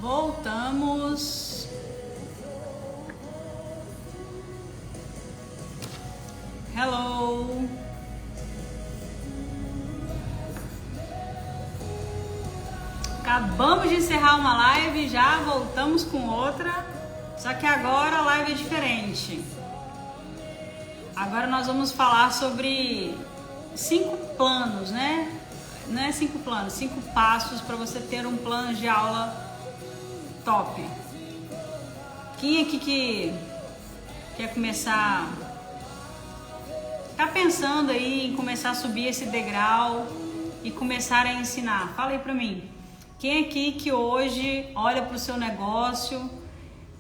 Voltamos. Hello. Acabamos de encerrar uma live, já voltamos com outra. Só que agora a live é diferente. Agora nós vamos falar sobre 5 planos, né? Não é 5 planos, 5 passos para você ter um plano de aula top. Quem aqui que quer começar, tá pensando aí em começar a subir esse degrau e começar a ensinar? Fala aí pra mim. Quem aqui que hoje olha pro seu negócio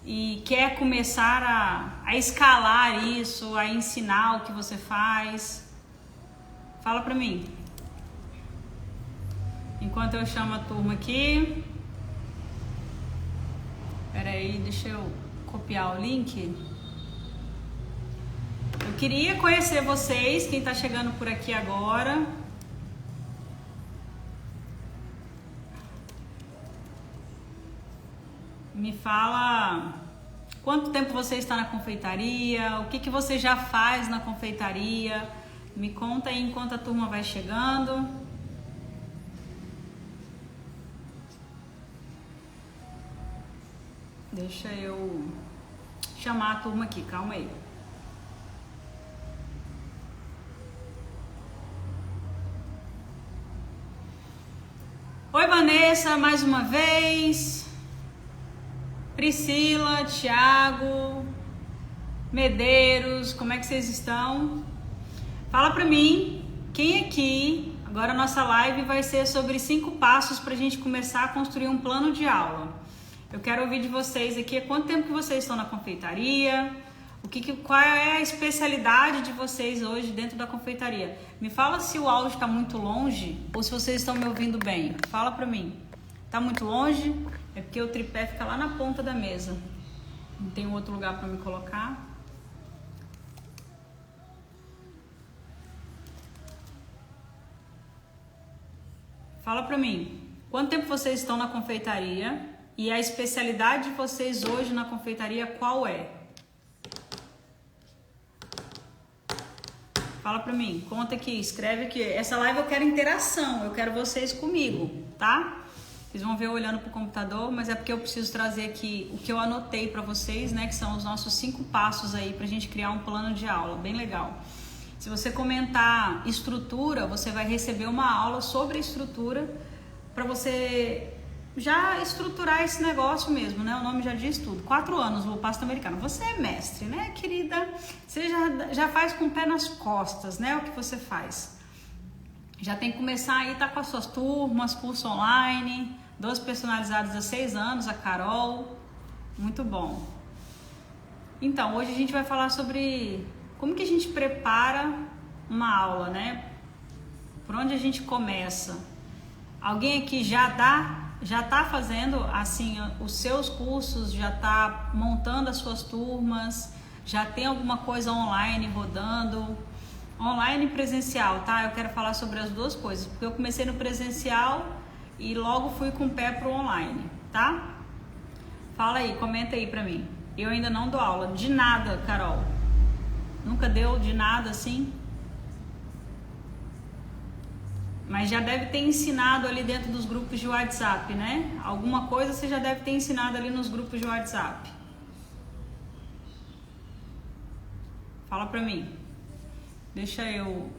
e quer começar a escalar isso, a ensinar o que você faz? Fala pra mim. Enquanto eu chamo a turma aqui. Pera aí, deixa eu copiar o link. Eu queria conhecer vocês, quem tá chegando por aqui agora. Me fala quanto tempo você está na confeitaria, o que você já faz na confeitaria. Me conta aí enquanto a turma vai chegando. Deixa eu chamar a turma aqui, calma aí. Oi, Vanessa, mais uma vez. Priscila, Thiago, Medeiros, como é que vocês estão? Fala pra mim, quem aqui, agora a nossa live vai ser sobre 5 passos pra gente começar a construir um plano de aula. Eu quero ouvir de vocês aqui, há quanto tempo que vocês estão na confeitaria, qual é a especialidade de vocês hoje dentro da confeitaria. Me fala se o áudio está muito longe ou se vocês estão me ouvindo bem. Fala pra mim. Tá muito longe? É porque o tripé fica lá na ponta da mesa. Não tem outro lugar para me colocar. Fala pra mim. Quanto tempo vocês estão na confeitaria? E a especialidade de vocês hoje na confeitaria qual é? Fala pra mim, conta aqui, escreve aqui. Essa live eu quero interação, eu quero vocês comigo, tá? Vocês vão ver eu olhando pro computador, mas é porque eu preciso trazer aqui o que eu anotei pra vocês, né? Que são os nossos 5 passos aí pra gente criar um plano de aula, bem legal. Se você comentar estrutura, você vai receber uma aula sobre estrutura pra você já estruturar esse negócio mesmo, né? O nome já diz tudo. 4 anos, o Pasta Americano. Você é mestre, né, querida? Você já faz com o pé nas costas, né? O que você faz. Já tem que começar aí, tá com as suas turmas, curso online, 2 personalizados há 6 anos, a Carol. Muito bom. Então, hoje a gente vai falar sobre como que a gente prepara uma aula, né? Por onde a gente começa? Alguém aqui já tá fazendo assim os seus cursos, já tá montando as suas turmas, já tem alguma coisa online rodando, online e presencial, tá? Eu quero falar sobre as 2 coisas, porque eu comecei no presencial e logo fui com o pé pro online, tá? Fala aí, comenta aí pra mim. Eu ainda não dou aula de nada, Carol. Nunca deu de nada assim? Mas já deve ter ensinado ali dentro dos grupos de WhatsApp, né? Alguma coisa você já deve ter ensinado ali nos grupos de WhatsApp. Fala pra mim. Deixa eu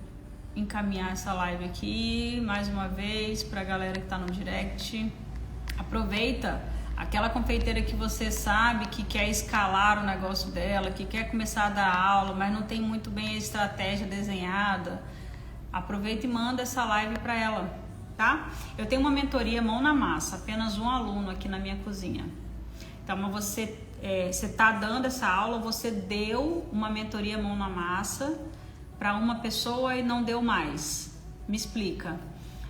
encaminhar essa live aqui mais uma vez pra galera que tá no direct. Aproveita aquela confeiteira que você sabe que quer escalar o negócio dela, que quer começar a dar aula, mas não tem muito bem a estratégia desenhada. Aproveita e manda essa live para ela, tá? Eu tenho uma mentoria mão na massa, apenas um aluno aqui na minha cozinha. Então, você tá dando essa aula, você deu uma mentoria mão na massa para uma pessoa e não deu mais. Me explica.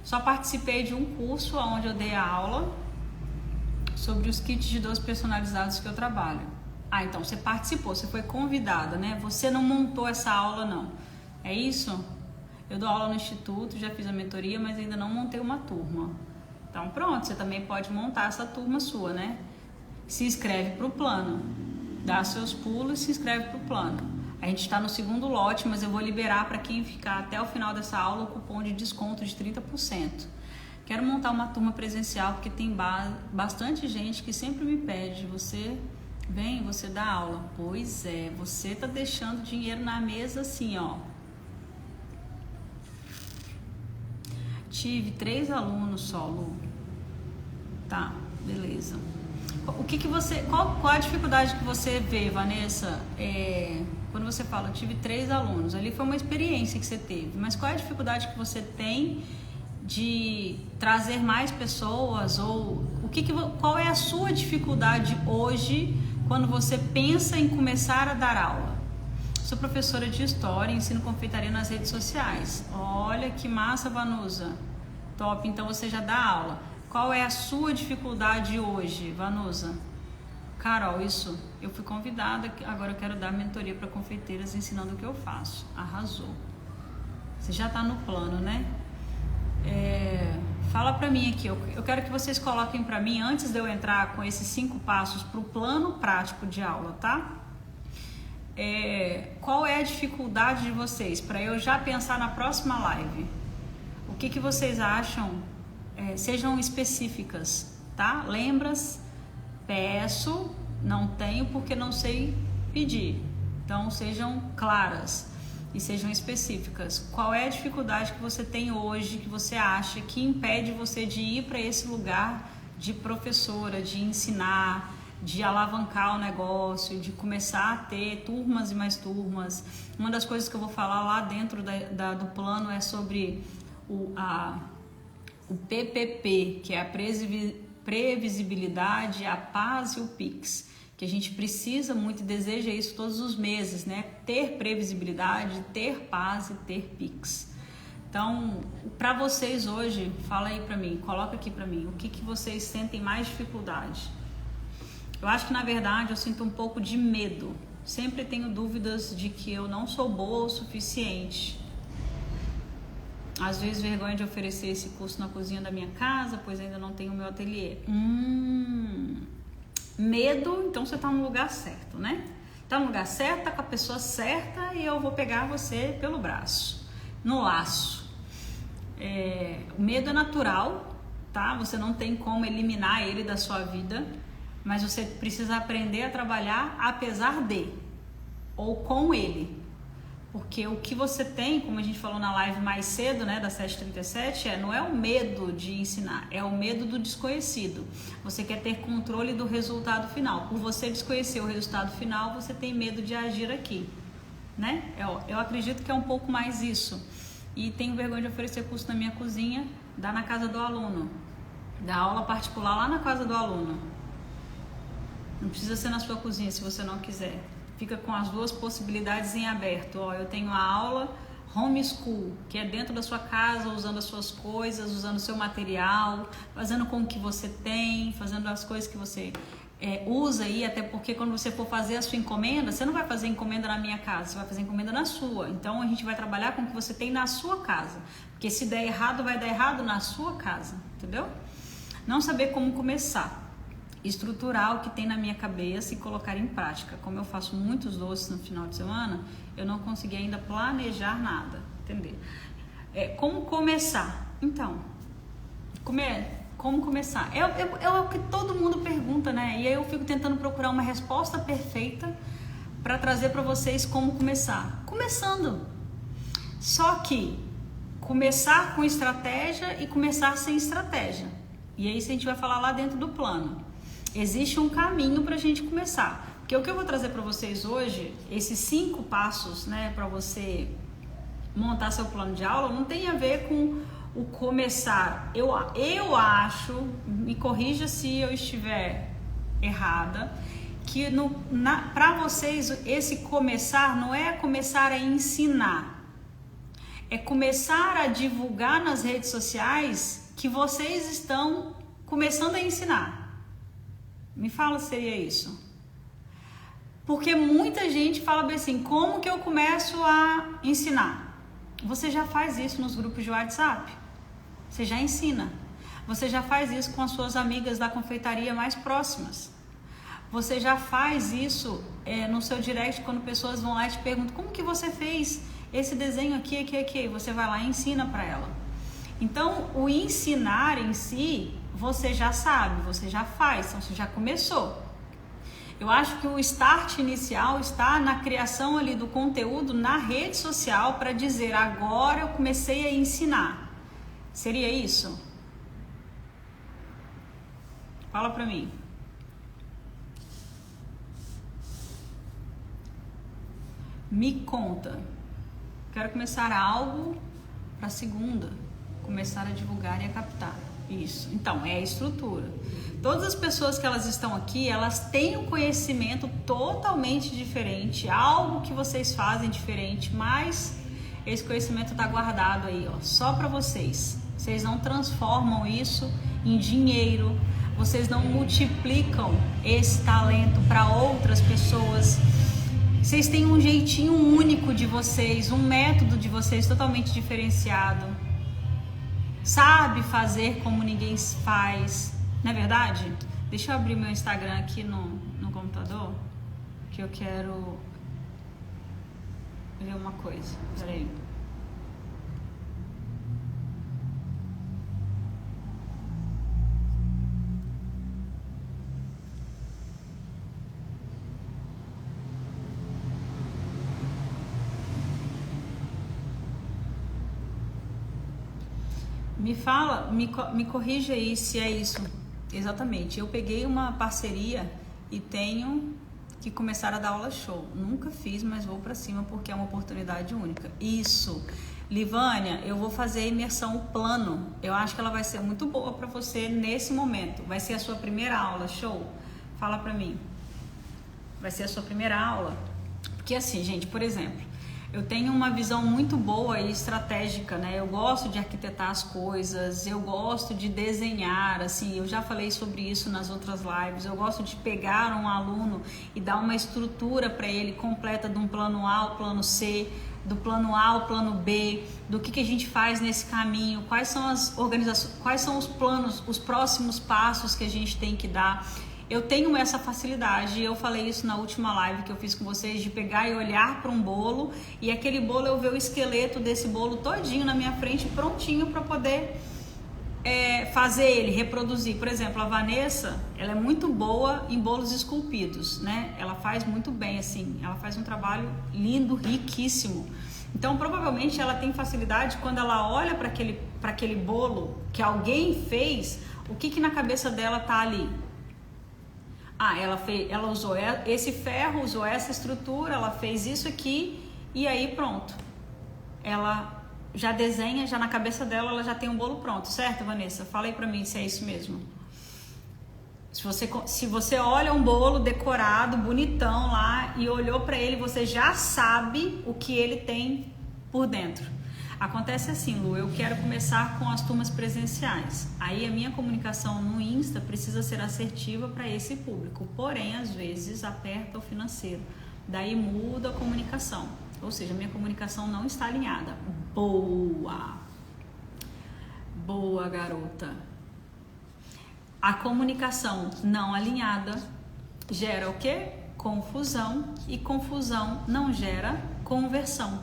Só participei de um curso onde eu dei a aula sobre os kits de doce personalizados que eu trabalho. Ah, então você participou, você foi convidada, né? Você não montou essa aula, não. É isso? Eu dou aula no instituto, já fiz a mentoria, mas ainda não montei uma turma. Então pronto, você também pode montar essa turma sua, né? Se inscreve para o plano, dá seus pulos e se inscreve para o plano. A gente está no segundo lote, mas eu vou liberar para quem ficar até o final dessa aula o cupom de desconto de 30%. Quero montar uma turma presencial porque tem bastante gente que sempre me pede, você vem, você dá aula. Pois é, você tá deixando dinheiro na mesa assim, ó. Tive 3 alunos só, Lu. Tá, beleza. Qual a dificuldade que você vê, Vanessa? Quando você fala, tive 3 alunos, ali foi uma experiência que você teve, mas qual é a dificuldade que você tem de trazer mais pessoas? Ou qual é a sua dificuldade hoje quando você pensa em começar a dar aula? Sou professora de História e ensino confeitaria nas redes sociais. Olha que massa, Vanusa. Top, então você já dá aula. Qual é a sua dificuldade hoje, Vanusa? Carol, isso, eu fui convidada, agora eu quero dar mentoria para confeiteiras ensinando o que eu faço. Arrasou. Você já está no plano, né? Fala para mim aqui, eu quero que vocês coloquem para mim, antes de eu entrar com esses 5 passos para o plano prático de aula, tá? Qual é a dificuldade de vocês, para eu já pensar na próxima live? O que vocês acham? Sejam específicas, tá? Lembras? Peço, não tenho porque não sei pedir. Então sejam claras e sejam específicas. Qual é a dificuldade que você tem hoje, que você acha que impede você de ir para esse lugar de professora, de ensinar, de alavancar o negócio, de começar a ter turmas e mais turmas? Uma das coisas que eu vou falar lá dentro do plano é sobre o PPP, que é a previsibilidade, a paz e o Pix, que a gente precisa muito e deseja isso todos os meses, né? Ter previsibilidade, ter paz e ter Pix. Então, para vocês hoje, fala aí para mim, coloca aqui para mim, o que vocês sentem mais dificuldade? Eu acho que na verdade eu sinto um pouco de medo. Sempre tenho dúvidas de que eu não sou boa o suficiente. Às vezes vergonha de oferecer esse curso na cozinha da minha casa, pois ainda não tenho o meu ateliê. Medo, então você tá no lugar certo, né? Tá no lugar certo, tá com a pessoa certa e eu vou pegar você pelo braço, no laço. O medo é natural, tá? Você não tem como eliminar ele da sua vida, mas você precisa aprender a trabalhar apesar de, ou com ele. Porque o que você tem, como a gente falou na live mais cedo, né, da 7h37, não é o medo de ensinar, é o medo do desconhecido. Você quer ter controle do resultado final. Por você desconhecer o resultado final, você tem medo de agir aqui, né? Eu acredito que é um pouco mais isso. E tenho vergonha de oferecer curso na minha cozinha, dar na casa do aluno, dar aula particular lá na casa do aluno. Não precisa ser na sua cozinha se você não quiser. Fica com as 2 possibilidades em aberto. Eu tenho a aula homeschool, que é dentro da sua casa, usando as suas coisas, usando o seu material, fazendo com o que você tem, fazendo as coisas que você usa aí, até porque quando você for fazer a sua encomenda, você não vai fazer encomenda na minha casa, você vai fazer encomenda na sua. Então a gente vai trabalhar com o que você tem na sua casa, porque se der errado, vai dar errado na sua casa, entendeu? Não saber como começar. Estruturar o que tem na minha cabeça e colocar em prática. Como eu faço muitos doces no final de semana, eu não consegui ainda planejar nada, entender? Como começar? Então, como começar? É o que todo mundo pergunta, né? E aí eu fico tentando procurar uma resposta perfeita para trazer para vocês como começar. Começando. Só que começar com estratégia e começar sem estratégia. E aí a gente vai falar lá dentro do plano. Existe um caminho para a gente começar. Porque o que eu vou trazer para vocês hoje, esses 5 passos, né, para você montar seu plano de aula, não tem a ver com o começar. Eu acho, me corrija se eu estiver errada, que para vocês esse começar não é começar a ensinar, é começar a divulgar nas redes sociais que vocês estão começando a ensinar. Me fala se seria isso. Porque muita gente fala bem assim, como que eu começo a ensinar? Você já faz isso nos grupos de WhatsApp. Você já ensina. Você já faz isso com as suas amigas da confeitaria mais próximas. Você já faz isso no seu direct quando pessoas vão lá e te perguntam como que você fez esse desenho aqui. Você vai lá e ensina para ela. Então, o ensinar em si, você já sabe, você já faz, então você já começou. Eu acho que o start inicial está na criação ali do conteúdo na rede social para dizer, agora eu comecei a ensinar. Seria isso? Fala para mim. Me conta. Quero começar algo para segunda. Começar a divulgar e a captar. Isso. Então, é a estrutura. Todas as pessoas que elas estão aqui, elas têm um conhecimento totalmente diferente, algo que vocês fazem diferente, mas esse conhecimento está guardado aí, ó, só para vocês. Vocês não transformam isso em dinheiro, vocês não multiplicam esse talento para outras pessoas. Vocês têm um jeitinho único de vocês, um método de vocês totalmente diferenciado. Sabe fazer como ninguém faz, não é verdade? Deixa eu abrir meu Instagram aqui no computador, que eu quero ver uma coisa. Peraí. Me fala, me corrija aí se é isso. Exatamente. Eu peguei uma parceria e tenho que começar a dar aula show. Nunca fiz, mas vou pra cima porque é uma oportunidade única. Isso. Livânia, eu vou fazer a imersão plano. Eu acho que ela vai ser muito boa pra você nesse momento. Vai ser a sua primeira aula, show? Fala pra mim. Vai ser a sua primeira aula? Porque assim, gente, por exemplo, eu tenho uma visão muito boa e estratégica, né? Eu gosto de arquitetar as coisas, eu gosto de desenhar, assim, eu já falei sobre isso nas outras lives. Eu gosto de pegar um aluno e dar uma estrutura para ele completa de um plano A ao plano C, do plano A ao plano B, do que a gente faz nesse caminho, quais são as organizações, quais são os planos, os próximos passos que a gente tem que dar. Eu tenho essa facilidade, eu falei isso na última live que eu fiz com vocês, de pegar e olhar para um bolo e aquele bolo eu ver o esqueleto desse bolo todinho na minha frente, prontinho para poder fazer ele, reproduzir. Por exemplo, a Vanessa, ela é muito boa em bolos esculpidos, né? Ela faz muito bem, assim, ela faz um trabalho lindo, riquíssimo. Então, provavelmente ela tem facilidade quando ela olha para aquele bolo que alguém fez, o que na cabeça dela tá ali? Ah, ela usou esse ferro, usou essa estrutura, ela fez isso aqui e aí pronto. Ela já desenha, já na cabeça dela, ela já tem um bolo pronto, certo, Vanessa? Fala aí pra mim se é isso mesmo. Se você olha um bolo decorado, bonitão lá e olhou pra ele, você já sabe o que ele tem por dentro. Acontece assim, Lu, eu quero começar com as turmas presenciais. Aí a minha comunicação no Insta precisa ser assertiva para esse público. Porém, às vezes, aperta o financeiro. Daí muda a comunicação. Ou seja, a minha comunicação não está alinhada. Boa! Boa, garota! A comunicação não alinhada gera o quê? Confusão. E confusão não gera conversão.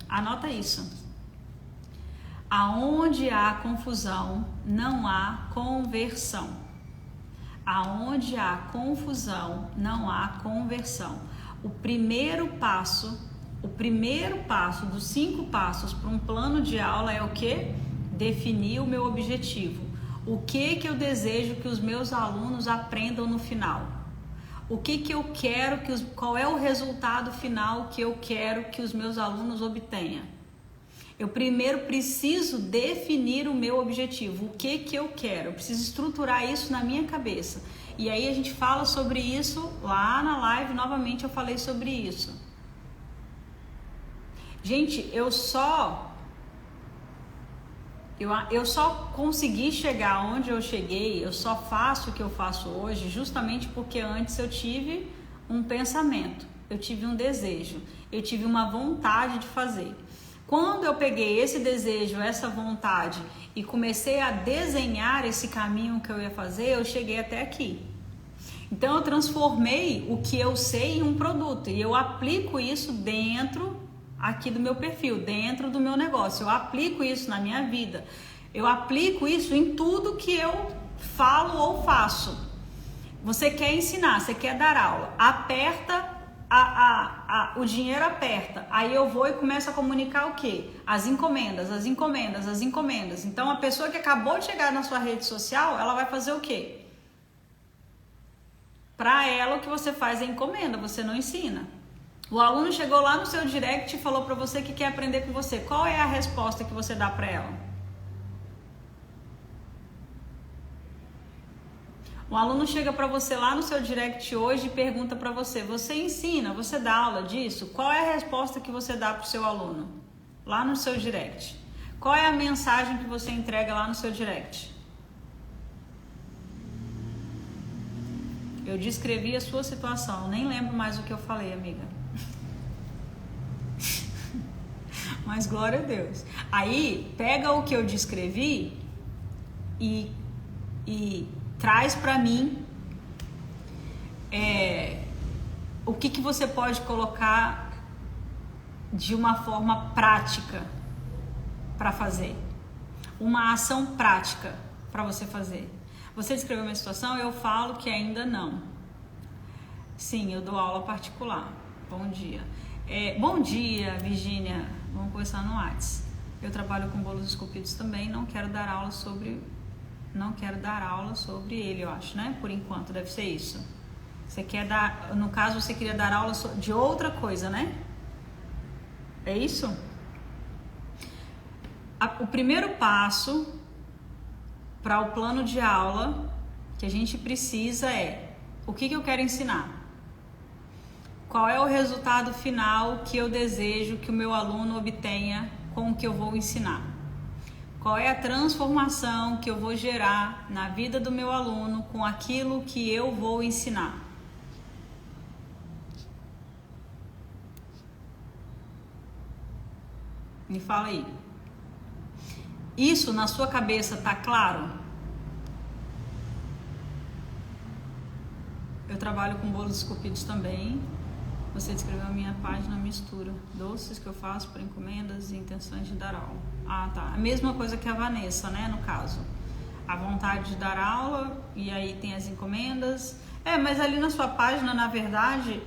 Anota isso. Aonde há confusão, não há conversão. Aonde há confusão, não há conversão. O primeiro passo dos 5 passos para um plano de aula é o quê? Definir o meu objetivo. O que eu desejo que os meus alunos aprendam no final? O que eu quero, qual é o resultado final que eu quero que os meus alunos obtenham? Eu primeiro preciso definir o meu objetivo, o que eu quero, eu preciso estruturar isso na minha cabeça. E aí a gente fala sobre isso lá na live, novamente eu falei sobre isso. Gente, eu só consegui chegar onde eu cheguei, eu só faço o que eu faço hoje justamente porque antes eu tive um pensamento, eu tive um desejo, eu tive uma vontade de fazer. Quando eu peguei esse desejo, essa vontade e comecei a desenhar esse caminho que eu ia fazer, eu cheguei até aqui. Então eu transformei o que eu sei em um produto e eu aplico isso dentro aqui do meu perfil, dentro do meu negócio. Eu aplico isso na minha vida. Eu aplico isso em tudo que eu falo ou faço. Você quer ensinar, você quer dar aula, aperta o dinheiro aperta, aí eu vou e começo a comunicar o quê? As encomendas, as encomendas, as encomendas. Então a pessoa que acabou de chegar na sua rede social, ela vai fazer o quê? Para ela o que você faz é encomenda, você não ensina. O aluno chegou lá no seu direct e falou para você que quer aprender com você. Qual é a resposta que você dá para ela? O aluno chega para você lá no seu direct hoje e pergunta para você, você ensina, você dá aula disso? Qual é a resposta que você dá para o seu aluno lá no seu direct? Qual é a mensagem que você entrega lá no seu direct? Eu descrevi a sua situação, nem lembro mais o que eu falei, amiga. Mas glória a Deus. Aí, pega o que eu descrevi e traz para mim o que você pode colocar de uma forma prática para fazer. Uma ação prática para você fazer. Você descreveu uma situação, eu falo que ainda não. Sim, eu dou aula particular. Bom dia. Bom dia, Virgínia. Vamos conversar no WhatsApp. Eu trabalho com bolos esculpidos também, não quero dar aula sobre ele, eu acho, né? Por enquanto, deve ser isso. Você quer dar, no caso, você queria dar aula de outra coisa, né? É isso? O primeiro passo para o plano de aula que a gente precisa é: o que eu quero ensinar? Qual é o resultado final que eu desejo que o meu aluno obtenha com o que eu vou ensinar? Qual é a transformação que eu vou gerar na vida do meu aluno com aquilo que eu vou ensinar? Me fala aí. Isso na sua cabeça tá claro? Eu trabalho com bolos esculpidos também. Você descreveu a minha página mistura. Doces que eu faço por encomendas e intenções de dar aula. Ah, tá. A mesma coisa que a Vanessa, né, no caso. A vontade de dar aula e aí tem as encomendas. Mas ali na sua página, na verdade,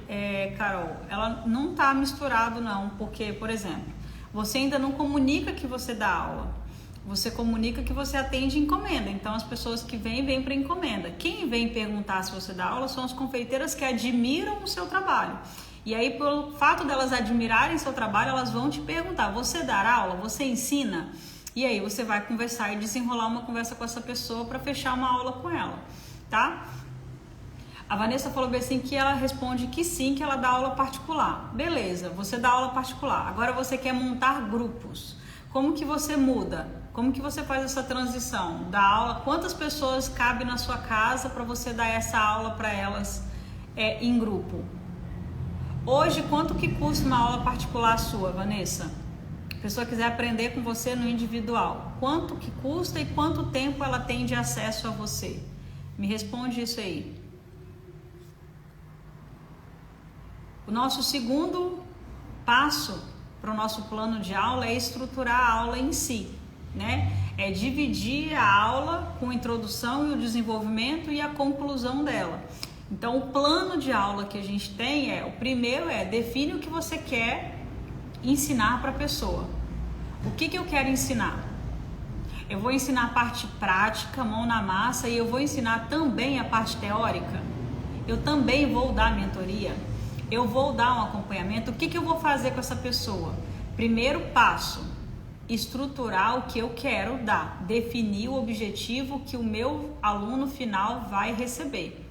Carol, ela não tá misturado não. Porque, por exemplo, você ainda não comunica que você dá aula. Você comunica que você atende encomenda. Então, as pessoas que vêm para encomenda. Quem vem perguntar se você dá aula são as confeiteiras que admiram o seu trabalho. E aí, pelo fato delas admirarem seu trabalho, elas vão te perguntar, você dá aula? Você ensina? E aí, você vai conversar e desenrolar uma conversa com essa pessoa para fechar uma aula com ela, tá? A Vanessa falou bem assim que ela responde que sim, que ela dá aula particular. Beleza, você dá aula particular. Agora você quer montar grupos. Como que você muda? Como que você faz essa transição da aula? Quantas pessoas cabem na sua casa para você dar essa aula para elas em grupo? Hoje, quanto que custa uma aula particular sua, Vanessa? A pessoa quiser aprender com você no individual. Quanto que custa e quanto tempo ela tem de acesso a você? Me responde isso aí. O nosso segundo passo para o nosso plano de aula é estruturar a aula em si, né? É dividir a aula com a introdução e o desenvolvimento e a conclusão dela. Então, o plano de aula que a gente tem o primeiro define o que você quer ensinar para a pessoa. O que eu quero ensinar? Eu vou ensinar a parte prática, mão na massa, e eu vou ensinar também a parte teórica. Eu também vou dar mentoria. Eu vou dar um acompanhamento. O que eu vou fazer com essa pessoa? Primeiro passo, estruturar o que eu quero dar. Definir o objetivo que o meu aluno final vai receber.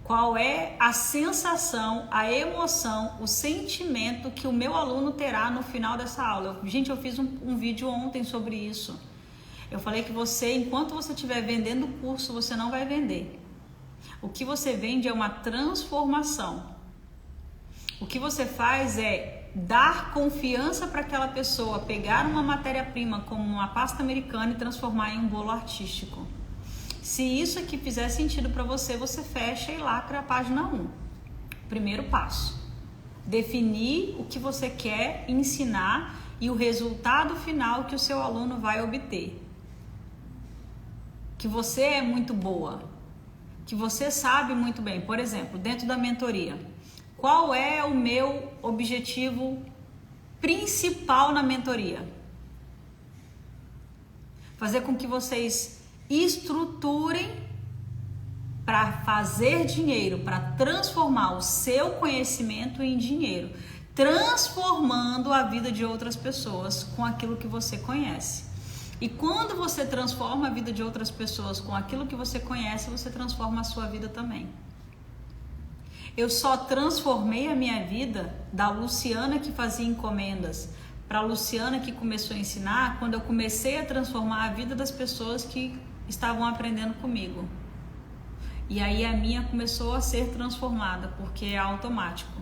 Qual é a sensação, a emoção, o sentimento que o meu aluno terá no final dessa aula? Gente, eu fiz um vídeo ontem sobre isso. Eu falei que você, enquanto você estiver vendendo o curso, você não vai vender. O que você vende é uma transformação. O que você faz é dar confiança para aquela pessoa pegar uma matéria-prima como uma pasta americana e transformar em um bolo artístico. Se isso aqui fizer sentido para você, você fecha e lacra a página 1. Primeiro passo: definir o que você quer ensinar e o resultado final que o seu aluno vai obter. Que você é muito boa, que você sabe muito bem. Por exemplo, dentro da mentoria, qual é o meu objetivo principal na mentoria? Fazer com que vocês estruturem para fazer dinheiro, para transformar o seu conhecimento em dinheiro, transformando a vida de outras pessoas com aquilo que você conhece. E quando você transforma a vida de outras pessoas com aquilo que você conhece, você transforma a sua vida também. Eu só transformei a minha vida da Luciana que fazia encomendas para a Luciana que começou a ensinar quando eu comecei a transformar a vida das pessoas que estavam aprendendo comigo. E aí a minha começou a ser transformada, porque é automático.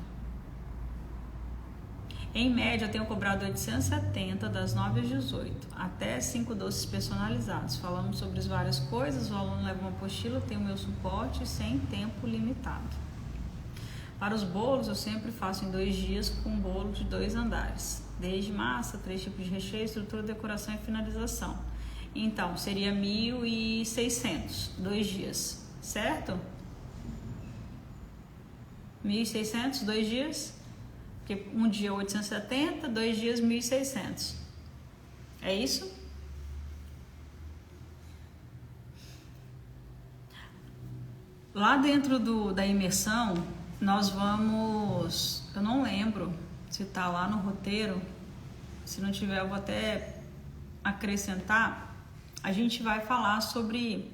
Em média, eu tenho cobrado 870 das 9 às 18, até 5 doces personalizados. Falamos sobre as várias coisas, o aluno leva uma apostila, tem o meu suporte sem tempo limitado. Para os bolos, eu sempre faço em 2 dias com um bolo de 2 andares. Desde massa, 3 tipos de recheio, estrutura, decoração e finalização. Então, seria 1.600, 2 dias, certo? 1.600, 2 dias? Porque um dia 870, 2 dias 1.600. É isso? Lá dentro da imersão, nós vamos... Eu não lembro se tá lá no roteiro. Se não tiver, eu vou até acrescentar. A gente vai falar sobre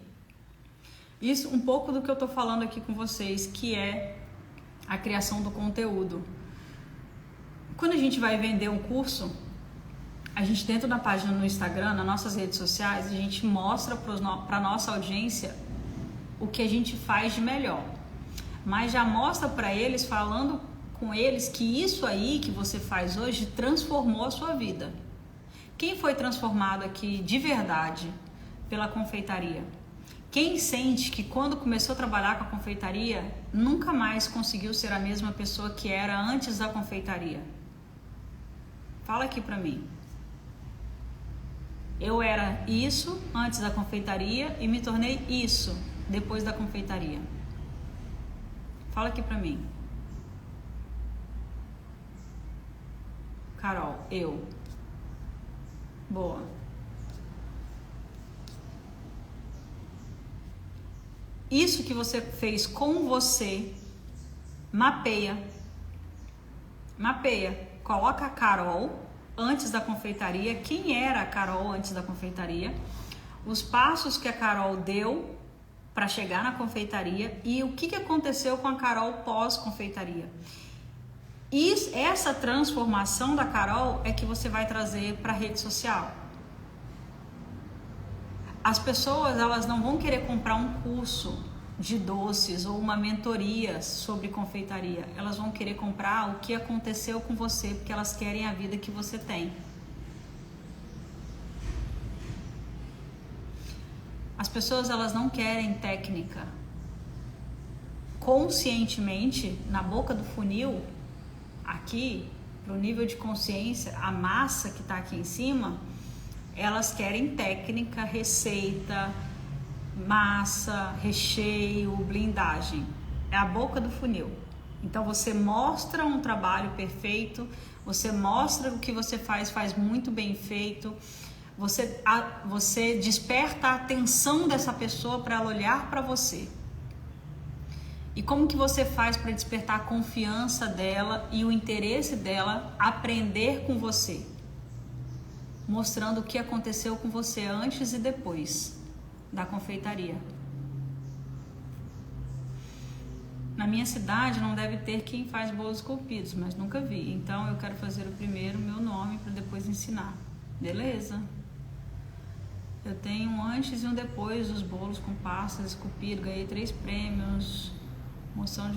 isso, um pouco do que eu tô falando aqui com vocês, que é a criação do conteúdo. Quando a gente vai vender um curso, a gente dentro da página no Instagram, nas nossas redes sociais, a gente mostra para a nossa audiência o que a gente faz de melhor. Mas já mostra para eles, falando com eles, que isso aí que você faz hoje transformou a sua vida. Quem foi transformado aqui de verdade pela confeitaria? Quem sente que quando começou a trabalhar com a confeitaria, nunca mais conseguiu ser a mesma pessoa que era antes da confeitaria? Fala aqui pra mim. Eu era isso antes da confeitaria e me tornei isso depois da confeitaria. Fala aqui pra mim. Carol, eu. Boa. Isso que você fez com você, mapeia. Coloca a Carol antes da confeitaria, quem era a Carol antes da confeitaria, os passos que a Carol deu para chegar na confeitaria e o que aconteceu com a Carol pós-confeitaria. E essa transformação da Carol é que você vai trazer para a rede social. As pessoas, elas não vão querer comprar um curso de doces ou uma mentoria sobre confeitaria. Elas vão querer comprar o que aconteceu com você, porque elas querem a vida que você tem. As pessoas, elas não querem técnica. Conscientemente, na boca do funil, aqui, pro nível de consciência, a massa que tá aqui em cima, elas querem técnica, receita, massa, recheio, blindagem. É a boca do funil. Então você mostra um trabalho perfeito, você mostra o que você faz muito bem feito, você desperta a atenção dessa pessoa para ela olhar para você. E como que você faz para despertar a confiança dela e o interesse dela aprender com você? Mostrando o que aconteceu com você antes e depois da confeitaria. Na minha cidade não deve ter quem faz bolos esculpidos, mas nunca vi. Então eu quero fazer o primeiro meu nome para depois ensinar. Beleza? Eu tenho um antes e um depois dos bolos com pastas esculpido. Ganhei 3 prêmios. Moção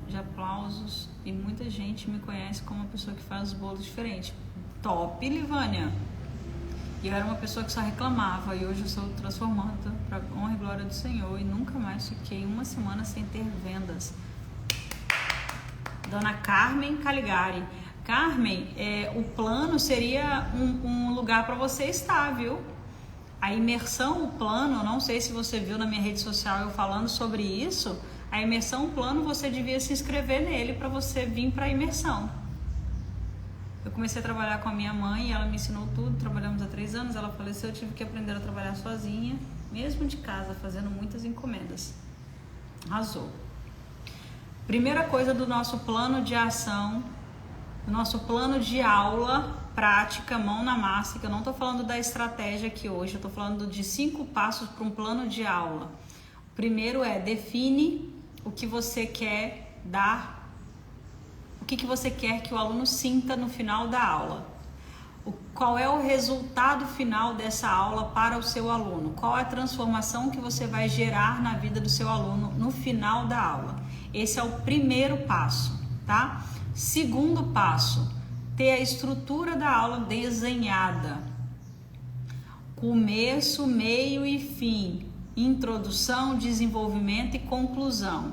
de aplausos e muita gente me conhece como uma pessoa que faz os bolos diferentes. Top, Livânia! E eu era uma pessoa que só reclamava e hoje eu sou transformada para honra e glória do Senhor e nunca mais fiquei uma semana sem ter vendas. Dona Carmen Caligari. Carmen, o plano seria um lugar para você estar, viu? A imersão, o plano, não sei se você viu na minha rede social eu falando sobre isso. A imersão, o plano, você devia se inscrever nele para você vir para a imersão. Eu comecei a trabalhar com a minha mãe, ela me ensinou tudo, trabalhamos há 3 anos, ela faleceu, eu tive que aprender a trabalhar sozinha, mesmo de casa, fazendo muitas encomendas. Arrasou. Primeira coisa do nosso plano de ação, do nosso plano de aula, prática, mão na massa, que eu não estou falando da estratégia aqui hoje, eu estou falando de 5 passos para um plano de aula. O primeiro é, define o que você quer dar, o que você quer que o aluno sinta no final da aula. Qual é o resultado final dessa aula para o seu aluno? Qual é a transformação que você vai gerar na vida do seu aluno no final da aula? Esse é o primeiro passo, tá? Segundo passo, ter a estrutura da aula desenhada. Começo, meio e fim. Introdução, desenvolvimento e conclusão.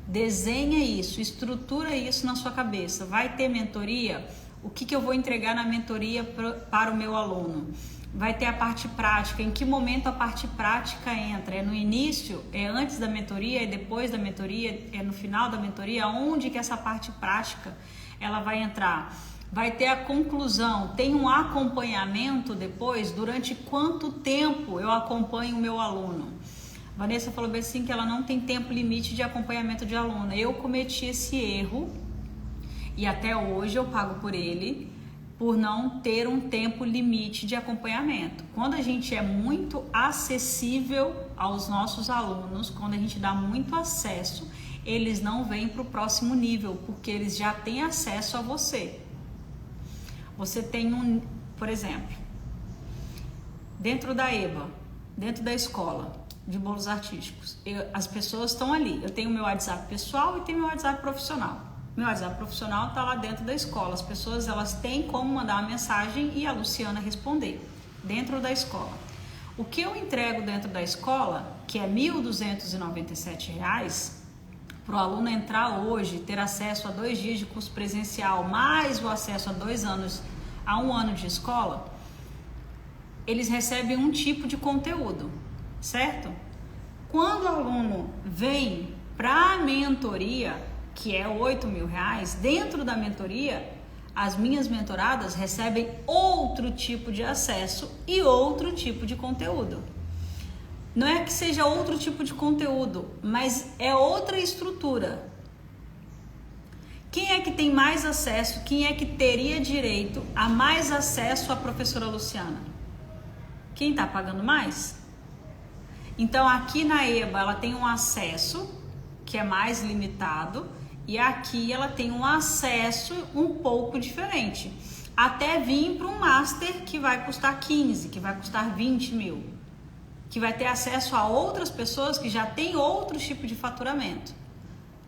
Desenha isso, estrutura isso na sua cabeça. Vai ter mentoria? O que eu vou entregar na mentoria para o meu aluno? Vai ter a parte prática. Em que momento a parte prática entra? É no início? É antes da mentoria? É depois da mentoria? É no final da mentoria? Onde que essa parte prática ela vai entrar? Vai ter a conclusão. Tem um acompanhamento depois? Durante quanto tempo eu acompanho o meu aluno? Vanessa falou bem assim que ela não tem tempo limite de acompanhamento de aluno. Eu cometi esse erro e até hoje eu pago por ele, por não ter um tempo limite de acompanhamento. Quando a gente é muito acessível aos nossos alunos, quando a gente dá muito acesso, eles não vêm para o próximo nível, porque eles já têm acesso a você. Você tem por exemplo, dentro da EBA, dentro da escola de bolos artísticos, as pessoas estão ali. Eu tenho meu WhatsApp pessoal e tenho meu WhatsApp profissional. Meu WhatsApp profissional está lá dentro da escola. As pessoas elas têm como mandar uma mensagem e a Luciana responder dentro da escola. O que eu entrego dentro da escola, que é R$ 1.297, para o aluno entrar hoje, ter acesso a 2 dias de curso presencial, mais o acesso a 2 anos, a 1 ano de escola, eles recebem um tipo de conteúdo, certo? Quando o aluno vem para a mentoria, que é R$ 8.000, dentro da mentoria, as minhas mentoradas recebem outro tipo de acesso e outro tipo de conteúdo. Não é que seja outro tipo de conteúdo, mas é outra estrutura. Quem é que tem mais acesso? Quem é que teria direito a mais acesso à professora Luciana? Quem está pagando mais? Então aqui na EBA ela tem um acesso que é mais limitado e aqui ela tem um acesso um pouco diferente. Até vir para um Master que vai custar 15, que vai custar 20 mil. Que vai ter acesso a outras pessoas que já têm outro tipo de faturamento.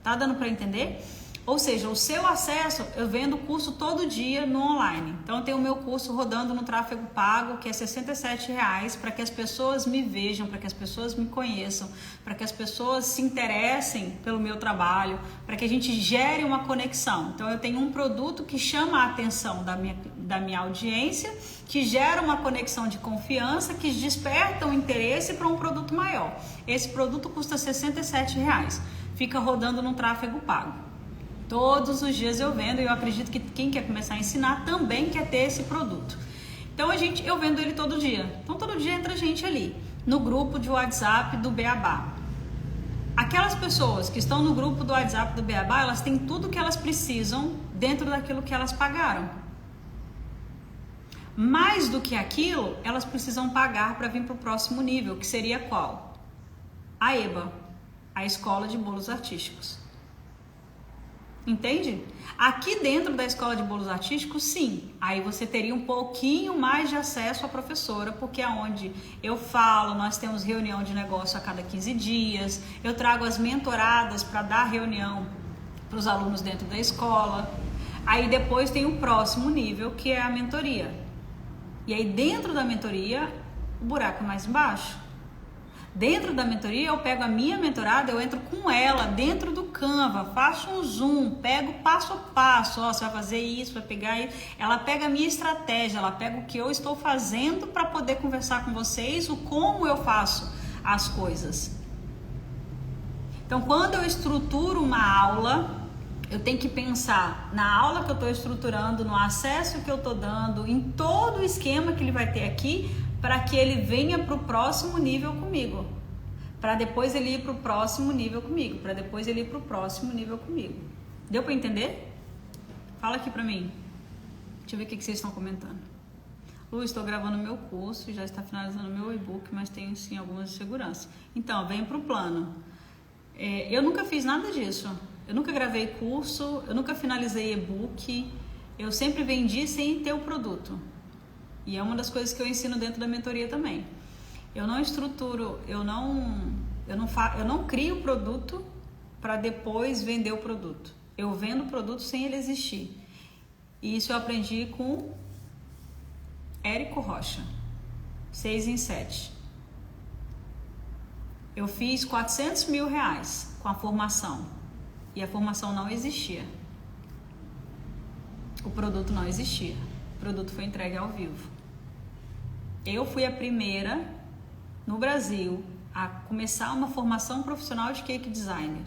Tá dando para entender? Ou seja, o seu acesso, eu vendo curso todo dia no online. Então eu tenho o meu curso rodando no tráfego pago, que é R$ 67, para que as pessoas me vejam, para que as pessoas me conheçam, para que as pessoas se interessem pelo meu trabalho, para que a gente gere uma conexão. Então eu tenho um produto que chama a atenção da minha audiência, que gera uma conexão de confiança, que desperta o interesse para um produto maior. Esse produto custa R$ 67, fica rodando no tráfego pago. Todos os dias eu vendo e eu acredito que quem quer começar a ensinar também quer ter esse produto. Então eu vendo ele todo dia. Então todo dia entra gente ali no grupo de WhatsApp do Beabá. Aquelas pessoas que estão no grupo do WhatsApp do Beabá, elas têm tudo que elas precisam dentro daquilo que elas pagaram. Mais do que aquilo, elas precisam pagar para vir para o próximo nível, que seria qual? A EBA, a Escola de Bolos Artísticos. Entende? Aqui dentro da Escola de Bolos Artísticos, sim, aí você teria um pouquinho mais de acesso à professora, porque é onde eu falo, nós temos reunião de negócio a cada 15 dias, eu trago as mentoradas para dar reunião para os alunos dentro da escola. Aí depois tem o próximo nível, que é a mentoria. E aí dentro da mentoria, o buraco é mais embaixo. Dentro da mentoria, eu pego a minha mentorada, eu entro com ela dentro do Canva, faço um zoom, pego passo a passo, ó, você vai fazer isso, vai pegar isso. Ela pega a minha estratégia, ela pega o que eu estou fazendo para poder conversar com vocês, o como eu faço as coisas. Então, quando eu estruturo uma aula, eu tenho que pensar na aula que eu estou estruturando, no acesso que eu estou dando, em todo o esquema que ele vai ter aqui, para que ele venha para o próximo nível comigo, para depois ele ir para o próximo nível comigo, para depois ele ir para o próximo nível comigo. Deu para entender? Fala aqui para mim. Deixa eu ver o que vocês estão comentando. Lu, estou gravando meu curso, já está finalizando meu e-book, mas tenho sim algumas inseguranças. Então, vem para o plano. Eu nunca fiz nada disso. Eu nunca gravei curso, eu nunca finalizei e-book, eu sempre vendi sem ter o produto. E é uma das coisas que eu ensino dentro da mentoria também. Eu não estruturo, eu não crio o produto para depois vender o produto. Eu vendo o produto sem ele existir. E isso eu aprendi com Érico Rocha, 6 em 7. Eu fiz R$400 mil com a formação. E a formação não existia. O produto não existia. O produto foi entregue ao vivo. Eu fui a primeira no Brasil a começar uma formação profissional de cake designer,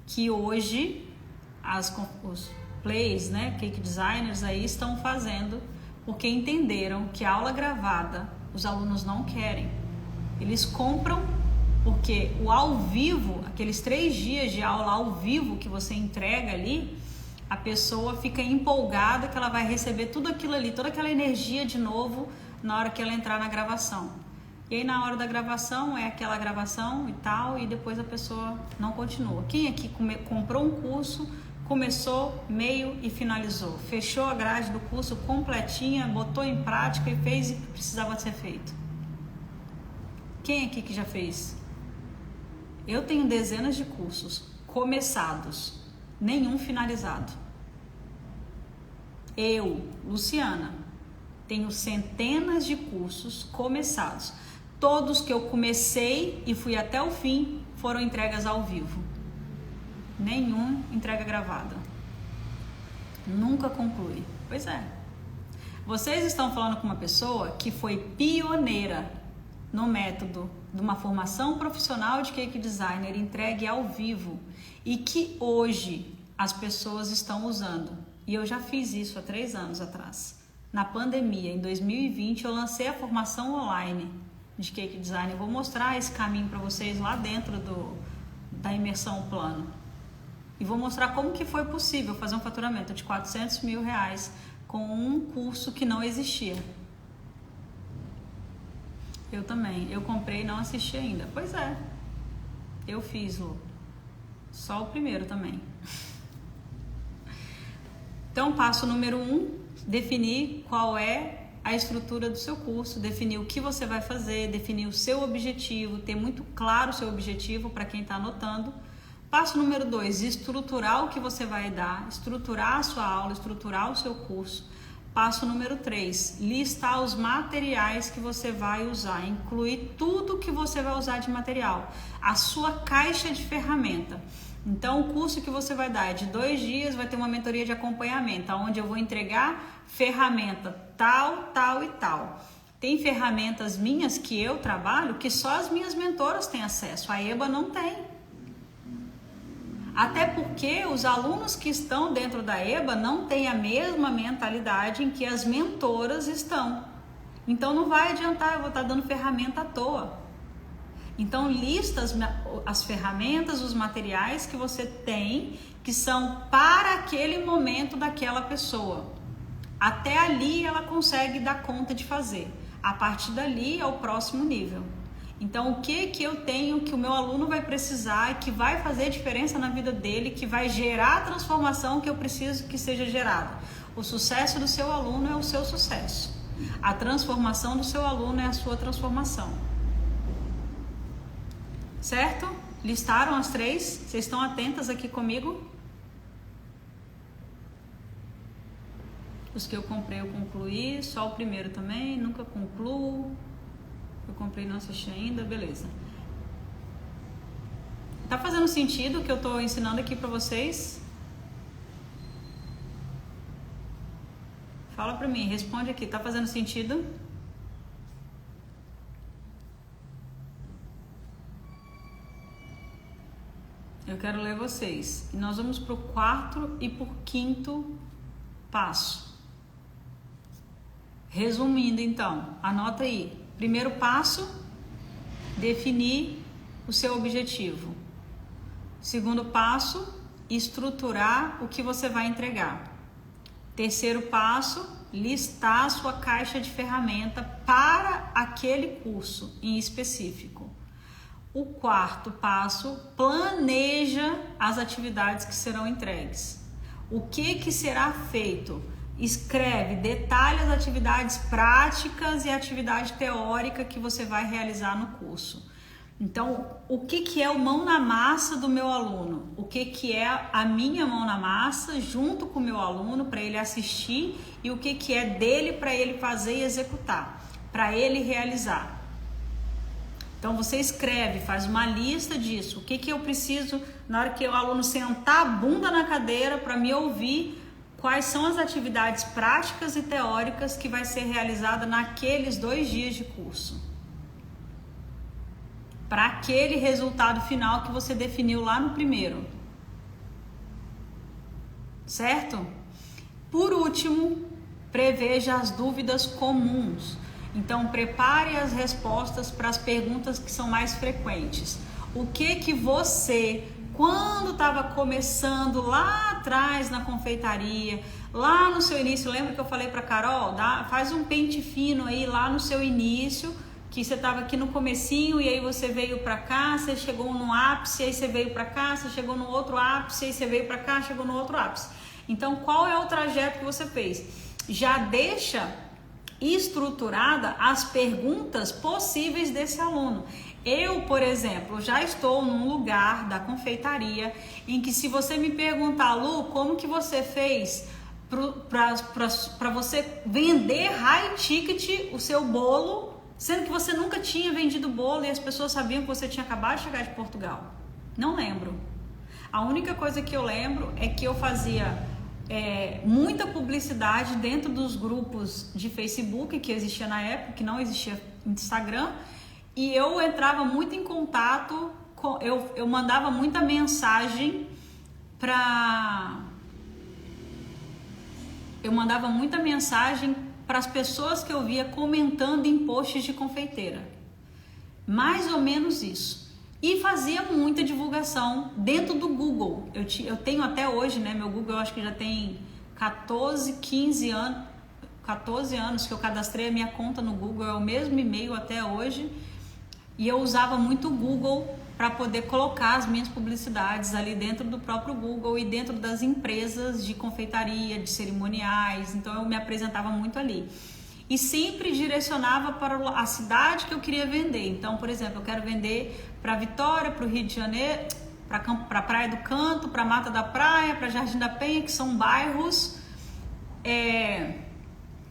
que hoje os plays, né, cake designers aí estão fazendo, porque entenderam que a aula gravada os alunos não querem. Eles compram porque o ao vivo, aqueles 3 dias de aula ao vivo que você entrega ali, a pessoa fica empolgada que ela vai receber tudo aquilo ali, toda aquela energia de novo na hora que ela entrar na gravação. E aí na hora da gravação é aquela gravação e tal, e depois a pessoa não continua. Quem aqui comprou um curso, começou, meio e finalizou, fechou a grade do curso completinha, botou em prática e fez o que precisava ser feito? Quem aqui que já fez? Eu tenho dezenas de cursos começados, nenhum finalizado. Eu, Luciana, tenho centenas de cursos começados. Todos que eu comecei e fui até o fim foram entregas ao vivo. Nenhum entrega gravada. Nunca conclui. Pois é. Vocês estão falando com uma pessoa que foi pioneira no método de uma formação profissional de cake designer entregue ao vivo e que hoje as pessoas estão usando. E eu já fiz isso há 3 anos atrás. Na pandemia, em 2020, eu lancei a formação online de cake design. Eu vou mostrar esse caminho para vocês lá dentro da imersão plano. E vou mostrar como que foi possível fazer um faturamento de R$400 mil com um curso que não existia. Eu também. Eu comprei e não assisti ainda. Pois é. Eu fiz, Lu. Só o primeiro também. Então, passo número 1, definir qual é a estrutura do seu curso, definir o que você vai fazer, definir o seu objetivo, ter muito claro o seu objetivo para quem está anotando. Passo número 2, estruturar o que você vai dar, estruturar a sua aula, estruturar o seu curso. Passo número 3, listar os materiais que você vai usar, incluir tudo que você vai usar de material, a sua caixa de ferramenta. Então, o curso que você vai dar é de 2 dias, vai ter uma mentoria de acompanhamento, onde eu vou entregar ferramenta tal, tal e tal. Tem ferramentas minhas que eu trabalho que só as minhas mentoras têm acesso, a EBA não tem. Até porque os alunos que estão dentro da EBA não têm a mesma mentalidade em que as mentoras estão. Então, não vai adiantar, eu vou estar dando ferramenta à toa. Então, lista as ferramentas, os materiais que você tem, que são para aquele momento daquela pessoa. Até ali ela consegue dar conta de fazer. A partir dali é o próximo nível. Então, o que eu tenho que o meu aluno vai precisar e que vai fazer diferença na vida dele, que vai gerar a transformação que eu preciso que seja gerada? O sucesso do seu aluno é o seu sucesso. A transformação do seu aluno é a sua transformação. Certo? Listaram as 3? Vocês estão atentas aqui comigo? Os que eu comprei eu concluí, só o primeiro também, nunca concluo. Eu comprei e não assisti ainda, beleza. Tá fazendo sentido o que eu tô ensinando aqui pra vocês? Fala pra mim, responde aqui, tá fazendo sentido? Eu quero ler vocês. E nós vamos pro 4º e pro 5º passo. Resumindo então, anota aí. Primeiro passo, definir o seu objetivo. Segundo passo, estruturar o que você vai entregar. Terceiro passo, listar a sua caixa de ferramenta para aquele curso em específico. O 4º passo, planeja as atividades que serão entregues. O que será feito? Escreve, detalhe as atividades práticas e atividade teórica que você vai realizar no curso. Então, o que é o mão na massa do meu aluno? O que é a minha mão na massa junto com o meu aluno para ele assistir e o que é dele para ele fazer e executar, para ele realizar. Então, você escreve, faz uma lista disso. O que eu preciso na hora que o aluno sentar a bunda na cadeira para me ouvir. Quais são as atividades práticas e teóricas que vai ser realizada naqueles 2 dias de curso? Para aquele resultado final que você definiu lá no primeiro. Certo? Por último, preveja as dúvidas comuns. Então, prepare as respostas para as perguntas que são mais frequentes. O que você... Quando estava começando lá atrás na confeitaria, lá no seu início, lembra que eu falei para Carol? Faz um pente fino aí lá no seu início, que você estava aqui no comecinho e aí você veio para cá, você chegou no ápice, aí você veio para cá, você chegou no outro ápice, aí você veio para cá, chegou no outro ápice. Então, qual é o trajeto que você fez? Já deixa estruturada as perguntas possíveis desse aluno. Eu, por exemplo, já estou num lugar da confeitaria em que se você me perguntar, Lu, como que você fez para você vender high ticket o seu bolo, sendo que você nunca tinha vendido bolo e as pessoas sabiam que você tinha acabado de chegar de Portugal? Não lembro. A única coisa que eu lembro é que eu fazia muita publicidade dentro dos grupos de Facebook que existia na época, que não existia Instagram. E eu entrava muito em contato, eu mandava muita mensagem para as pessoas que eu via comentando em posts de confeiteira. Mais ou menos isso. E fazia muita divulgação dentro do Google. Eu tenho até hoje, né? Meu Google eu acho que já tem 14 anos que eu cadastrei a minha conta no Google, é o mesmo e-mail até hoje. E eu usava muito o Google para poder colocar as minhas publicidades ali dentro do próprio Google e dentro das empresas de confeitaria, de cerimoniais. Então eu me apresentava muito ali. E sempre direcionava para a cidade que eu queria vender. Então, por exemplo, eu quero vender para Vitória, para o Rio de Janeiro, para a Praia do Canto, para Mata da Praia, para Jardim da Penha, que são bairros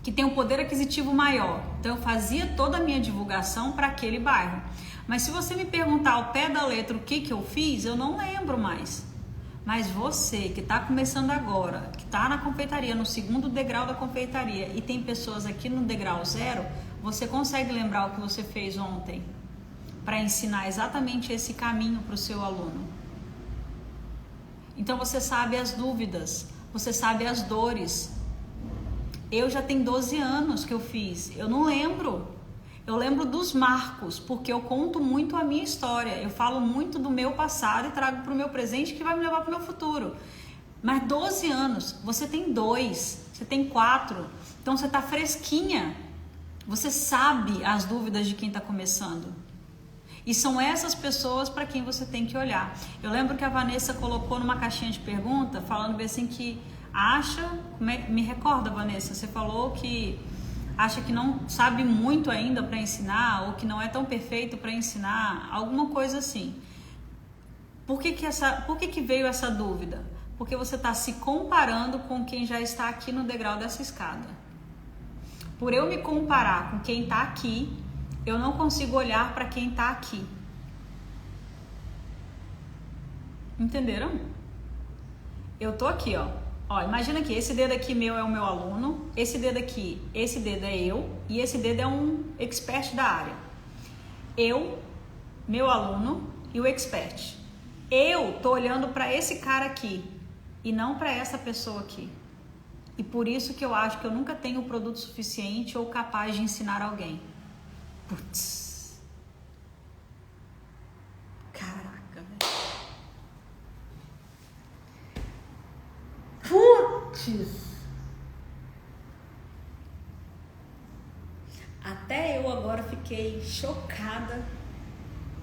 que tem um poder aquisitivo maior. Então eu fazia toda a minha divulgação para aquele bairro. Mas se você me perguntar ao pé da letra o que eu fiz, eu não lembro mais. Mas você que está começando agora, que está na confeitaria, no 2º degrau da confeitaria e tem pessoas aqui no degrau 0, você consegue lembrar o que você fez ontem para ensinar exatamente esse caminho para o seu aluno. Então você sabe as dúvidas, você sabe as dores. Eu já tenho 12 anos que eu fiz, eu não lembro. Eu lembro dos marcos, porque eu conto muito a minha história. Eu falo muito do meu passado e trago para o meu presente que vai me levar para o meu futuro. Mas 12 anos, você tem 2, você tem 4, então você está fresquinha. Você sabe as dúvidas de quem está começando. E são essas pessoas para quem você tem que olhar. Eu lembro que a Vanessa colocou numa caixinha de pergunta, falando bem assim que acha... Me recorda, Vanessa, você falou que acha que não sabe muito ainda para ensinar, ou que não é tão perfeito para ensinar, alguma coisa assim. Por que veio essa dúvida? Porque você está se comparando com quem já está aqui no degrau dessa escada. Por eu me comparar com quem está aqui, eu não consigo olhar para quem está aqui. Entenderam? Eu tô aqui, ó. Ó, imagina que esse dedo aqui meu é o meu aluno, esse dedo aqui, esse dedo é eu e esse dedo é um expert da área. Eu, meu aluno e o expert. Eu tô olhando para esse cara aqui e não para essa pessoa aqui. E por isso que eu acho que eu nunca tenho o produto suficiente ou capaz de ensinar alguém. Putz. Caraca, velho. Putz. Até eu agora fiquei chocada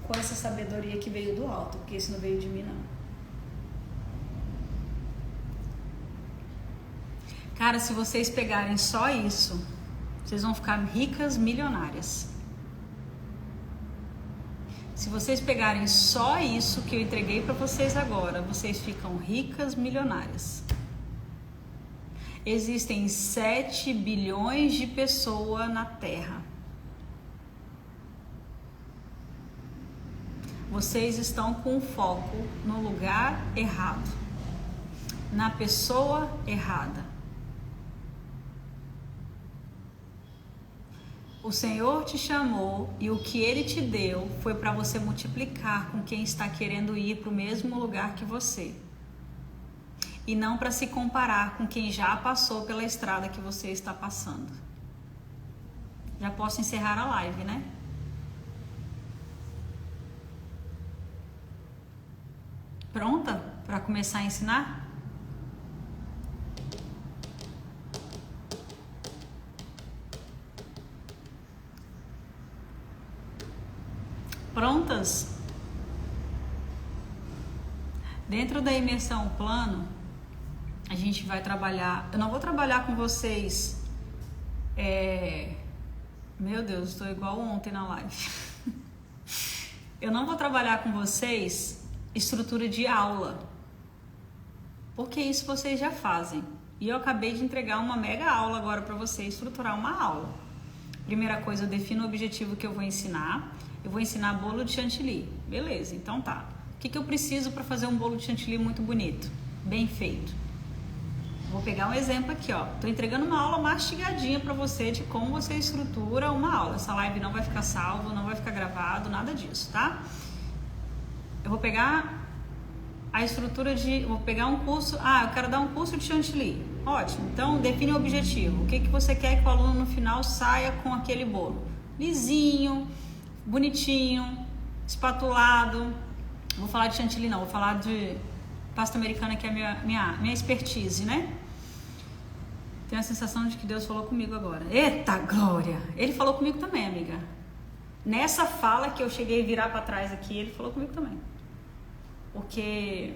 com essa sabedoria que veio do alto, porque isso não veio de mim, não. Cara, se vocês pegarem só isso, vocês vão ficar ricas, milionárias. Se vocês pegarem só isso que eu entreguei para vocês agora, vocês ficam ricas, milionárias. Existem 7 bilhões de pessoas na Terra. Vocês estão com foco no lugar errado, na pessoa errada. O Senhor te chamou e o que Ele te deu foi para você multiplicar com quem está querendo ir para o mesmo lugar que você. E não para se comparar com quem já passou pela estrada que você está passando. Já posso encerrar a live, né? Pronta para começar a ensinar? Prontas? Dentro da imersão plano, a gente vai trabalhar... Eu não vou trabalhar com vocês... Meu Deus, estou igual ontem na live. Eu não vou trabalhar com vocês estrutura de aula. Porque isso vocês já fazem. E eu acabei de entregar uma mega aula agora para vocês estruturar uma aula. Primeira coisa, eu defino o objetivo que eu vou ensinar. Eu vou ensinar bolo de chantilly. Beleza, então tá. O que eu preciso para fazer um bolo de chantilly muito bonito? Bem feito. Vou pegar um exemplo aqui, ó. Tô entregando uma aula mastigadinha para você de como você estrutura uma aula. Essa live não vai ficar salvo, não vai ficar gravado, nada disso, tá? Eu vou pegar a estrutura de... Vou pegar um curso... eu quero dar um curso de chantilly. Ótimo. Então, define o objetivo. O que você quer que o aluno no final saia com aquele bolo? Lisinho, bonitinho, espatulado. Vou falar de chantilly não, vou falar de pasta americana, que é a minha expertise, né? Tenho a sensação de que Deus falou comigo agora. Eita glória! Ele falou comigo também, amiga. Nessa fala que eu cheguei a virar para trás aqui, ele falou comigo também. Porque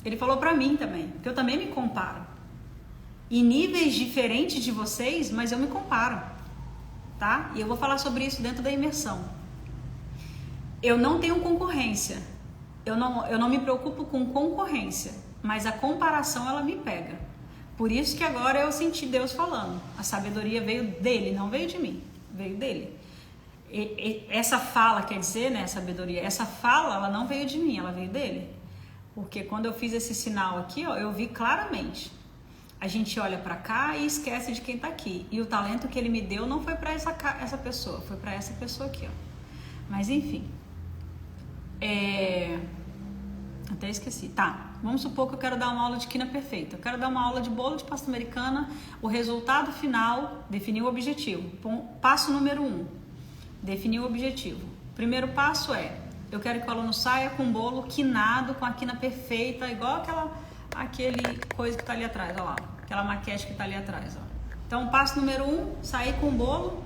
ele falou para mim também, que eu também me comparo. Em níveis diferentes de vocês, mas eu me comparo, tá? E eu vou falar sobre isso dentro da imersão. Eu não tenho concorrência. Eu não me preocupo com concorrência, mas a comparação ela me pega. Por isso que agora eu senti Deus falando. A sabedoria veio dele, não veio de mim, veio dele. Essa fala, quer dizer, né, sabedoria, essa fala, ela não veio de mim, ela veio dele. Porque quando eu fiz esse sinal aqui, ó, eu vi claramente. A gente olha pra cá e esquece de quem tá aqui. E o talento que ele me deu não foi pra essa pessoa, foi pra essa pessoa aqui, ó. Mas enfim. Até esqueci. Tá, vamos supor que eu quero dar uma aula de quina perfeita. Eu quero dar uma aula de bolo de pasta americana. O resultado final, definir o objetivo. Passo número 1, definir o objetivo. Primeiro passo eu quero que o aluno saia com um bolo quinado, com a quina perfeita, igual aquele coisa que tá ali atrás, ó lá. Aquela maquete que tá ali atrás, ó. Então, passo número 1, sair com o bolo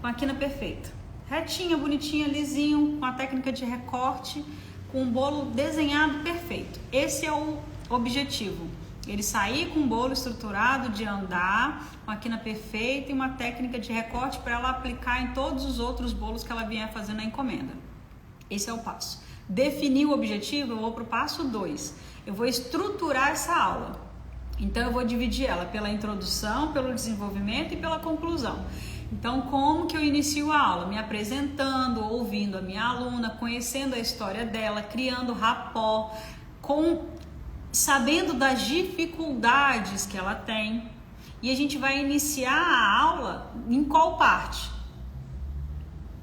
com a quina perfeita. retinha, bonitinha, lisinho, com a técnica de recorte, com um bolo desenhado perfeito. Esse é o objetivo. Ele sair com um bolo estruturado, de andar, com a quina perfeita e uma técnica de recorte para ela aplicar em todos os outros bolos que ela vier fazer na encomenda. Esse é o passo. Definir o objetivo, eu vou para o passo 2. Eu vou estruturar essa aula. Então, eu vou dividir ela pela introdução, pelo desenvolvimento e pela conclusão. Então, como que eu inicio a aula? Me apresentando, ouvindo a minha aluna, conhecendo a história dela, criando rapport, sabendo das dificuldades que ela tem. E a gente vai iniciar a aula em qual parte?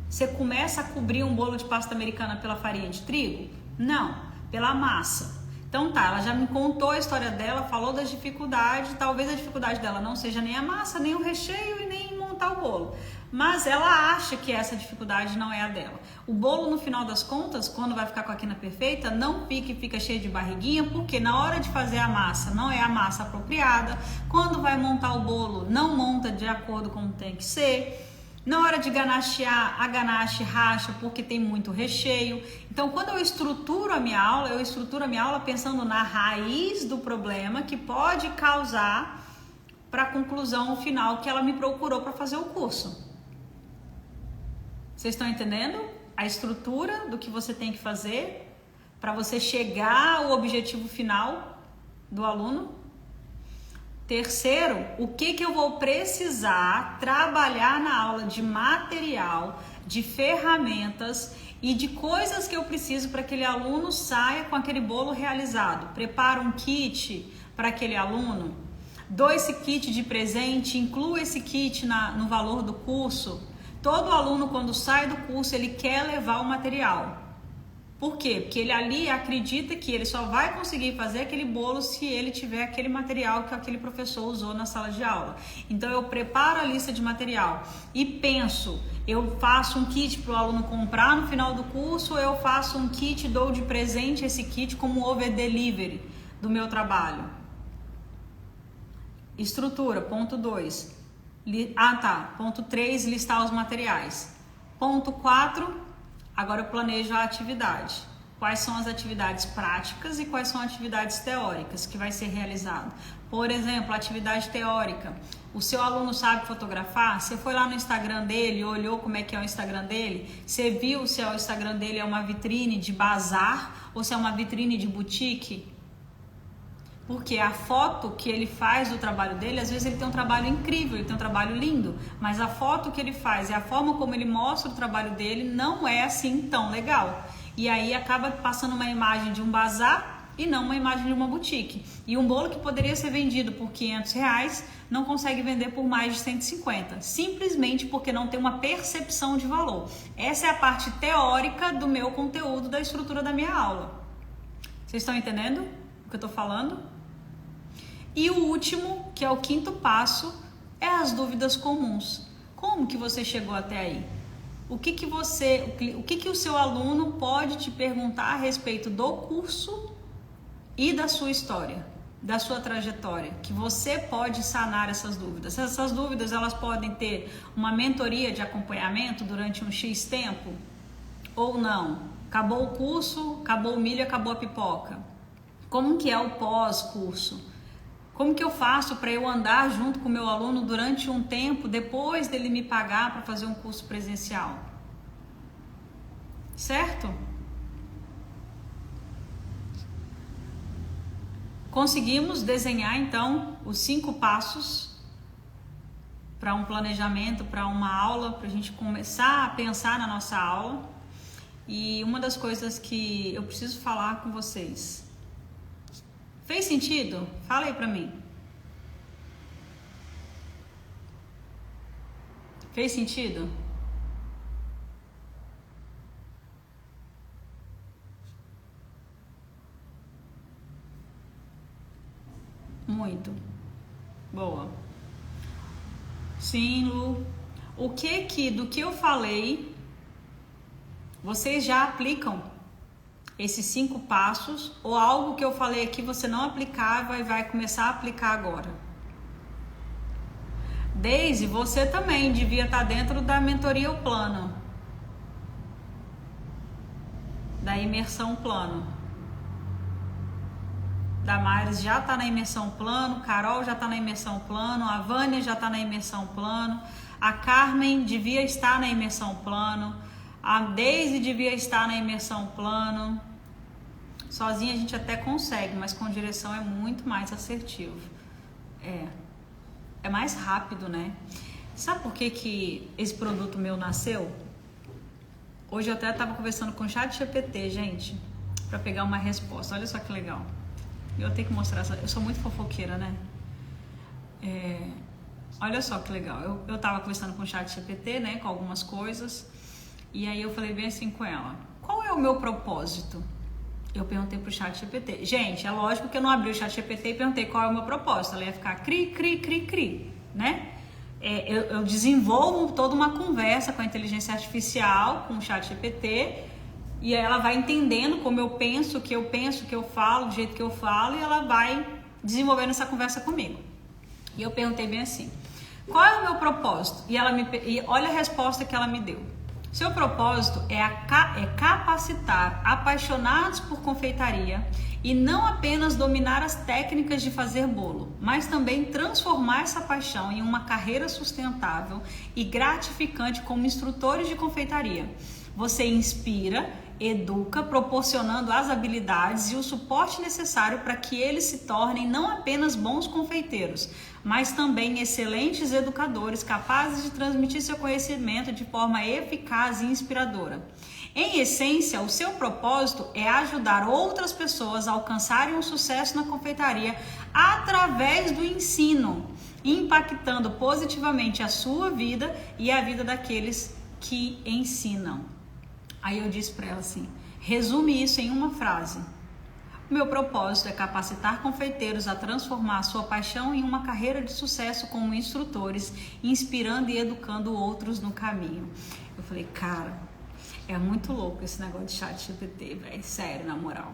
Você começa a cobrir um bolo de pasta americana pela farinha de trigo? Não, pela massa. Então tá, ela já me contou a história dela, falou das dificuldades, talvez a dificuldade dela não seja nem a massa, nem o recheio e nem montar o bolo. Mas ela acha que essa dificuldade não é a dela. O bolo, no final das contas, quando vai ficar com a quina perfeita, não fica cheio de barriguinha, porque na hora de fazer a massa, não é a massa apropriada. Quando vai montar o bolo, não monta de acordo com como tem que ser. Na hora de ganachear, a ganache racha porque tem muito recheio. Então, quando eu estruturo a minha aula, pensando na raiz do problema que pode causar para a conclusão final que ela me procurou para fazer o curso. Vocês estão entendendo? A estrutura do que você tem que fazer para você chegar ao objetivo final do aluno. Terceiro, o que eu vou precisar trabalhar na aula de material, de ferramentas e de coisas que eu preciso para que aquele aluno saia com aquele bolo realizado. Prepara um kit para aquele aluno, dou esse kit de presente, incluo esse kit no valor do curso. Todo aluno, quando sai do curso, ele quer levar o material. Por quê? Porque ele ali acredita que ele só vai conseguir fazer aquele bolo se ele tiver aquele material que aquele professor usou na sala de aula. Então, eu preparo a lista de material e penso, eu faço um kit para o aluno comprar no final do curso, ou eu faço um kit, dou de presente esse kit como over delivery do meu trabalho. Estrutura, ponto 2. Ponto 3, listar os materiais. Ponto 4, agora eu planejo a atividade. Quais são as atividades práticas e quais são as atividades teóricas que vai ser realizado. Por exemplo, atividade teórica. O seu aluno sabe fotografar? Você foi lá no Instagram dele, olhou como é que é o Instagram dele? Você viu se o Instagram dele é uma vitrine de bazar ou se é uma vitrine de boutique? Porque a foto que ele faz do trabalho dele, às vezes ele tem um trabalho incrível, ele tem um trabalho lindo, mas a foto que ele faz e a forma como ele mostra o trabalho dele não é assim tão legal. E aí acaba passando uma imagem de um bazar e não uma imagem de uma boutique. E um bolo que poderia ser vendido por R$500 não consegue vender por mais de 150, simplesmente porque não tem uma percepção de valor. Essa é a parte teórica do meu conteúdo, da estrutura da minha aula. Vocês estão entendendo o que eu estou falando? E o último, que é o quinto passo, é as dúvidas comuns. Como que você chegou até aí? O que o seu aluno pode te perguntar a respeito do curso e da sua história, da sua trajetória, que você pode sanar essas dúvidas. Essas dúvidas, elas podem ter uma mentoria de acompanhamento durante um X tempo ou não. Acabou o curso, acabou o milho, acabou a pipoca. Como que é o pós-curso? Como que eu faço para eu andar junto com o meu aluno durante um tempo depois dele me pagar para fazer um curso presencial? Certo? Conseguimos desenhar então os 5 passos para um planejamento, para uma aula, para a gente começar a pensar na nossa aula. E uma das coisas que eu preciso falar com vocês. Fez sentido? Fala aí pra mim. Fez sentido? Muito. Boa. Sim, Lu. Do que eu falei, vocês já aplicam esses 5 passos, ou algo que eu falei aqui você não aplicava e vai começar a aplicar agora? Daisy, você também devia estar dentro da mentoria ou plano. da imersão plano. Damares já está na imersão plano, Carol já está na imersão plano, a Vânia já está na imersão plano, a Carmen devia estar na imersão plano, a Deise devia estar na imersão plano. Sozinha a gente até consegue, mas com direção é muito mais assertivo. É mais rápido, né? Sabe por que esse produto meu nasceu? Hoje eu até estava conversando com o ChatGPT, gente, para pegar uma resposta. Olha só que legal. Eu tenho que mostrar essa. Eu sou muito fofoqueira, né? Olha só que legal. Eu tava conversando com o ChatGPT, né? Com algumas coisas. E aí eu falei bem assim com ela: qual é o meu propósito? Eu perguntei pro ChatGPT. Gente, é lógico que eu não abri o ChatGPT e perguntei qual é o meu propósito. Ela ia ficar cri, cri, cri, cri, né? Eu desenvolvo toda uma conversa com a inteligência artificial, com o ChatGPT. E aí ela vai entendendo como eu penso, o que eu falo, do jeito que eu falo, e ela vai desenvolvendo essa conversa comigo. E eu perguntei bem assim: qual é o meu propósito? E olha a resposta que ela me deu. Seu propósito é capacitar apaixonados por confeitaria e não apenas dominar as técnicas de fazer bolo, mas também transformar essa paixão em uma carreira sustentável e gratificante como instrutores de confeitaria. Você inspira, educa, proporcionando as habilidades e o suporte necessário para que eles se tornem não apenas bons confeiteiros, mas também excelentes educadores capazes de transmitir seu conhecimento de forma eficaz e inspiradora. Em essência, o seu propósito é ajudar outras pessoas a alcançarem um sucesso na confeitaria através do ensino, impactando positivamente a sua vida e a vida daqueles que ensinam. Aí eu disse para ela assim: resume isso em uma frase. O meu propósito é capacitar confeiteiros a transformar a sua paixão em uma carreira de sucesso como instrutores, inspirando e educando outros no caminho. Eu falei: cara, é muito louco esse negócio de ChatGPT, velho, sério, na moral.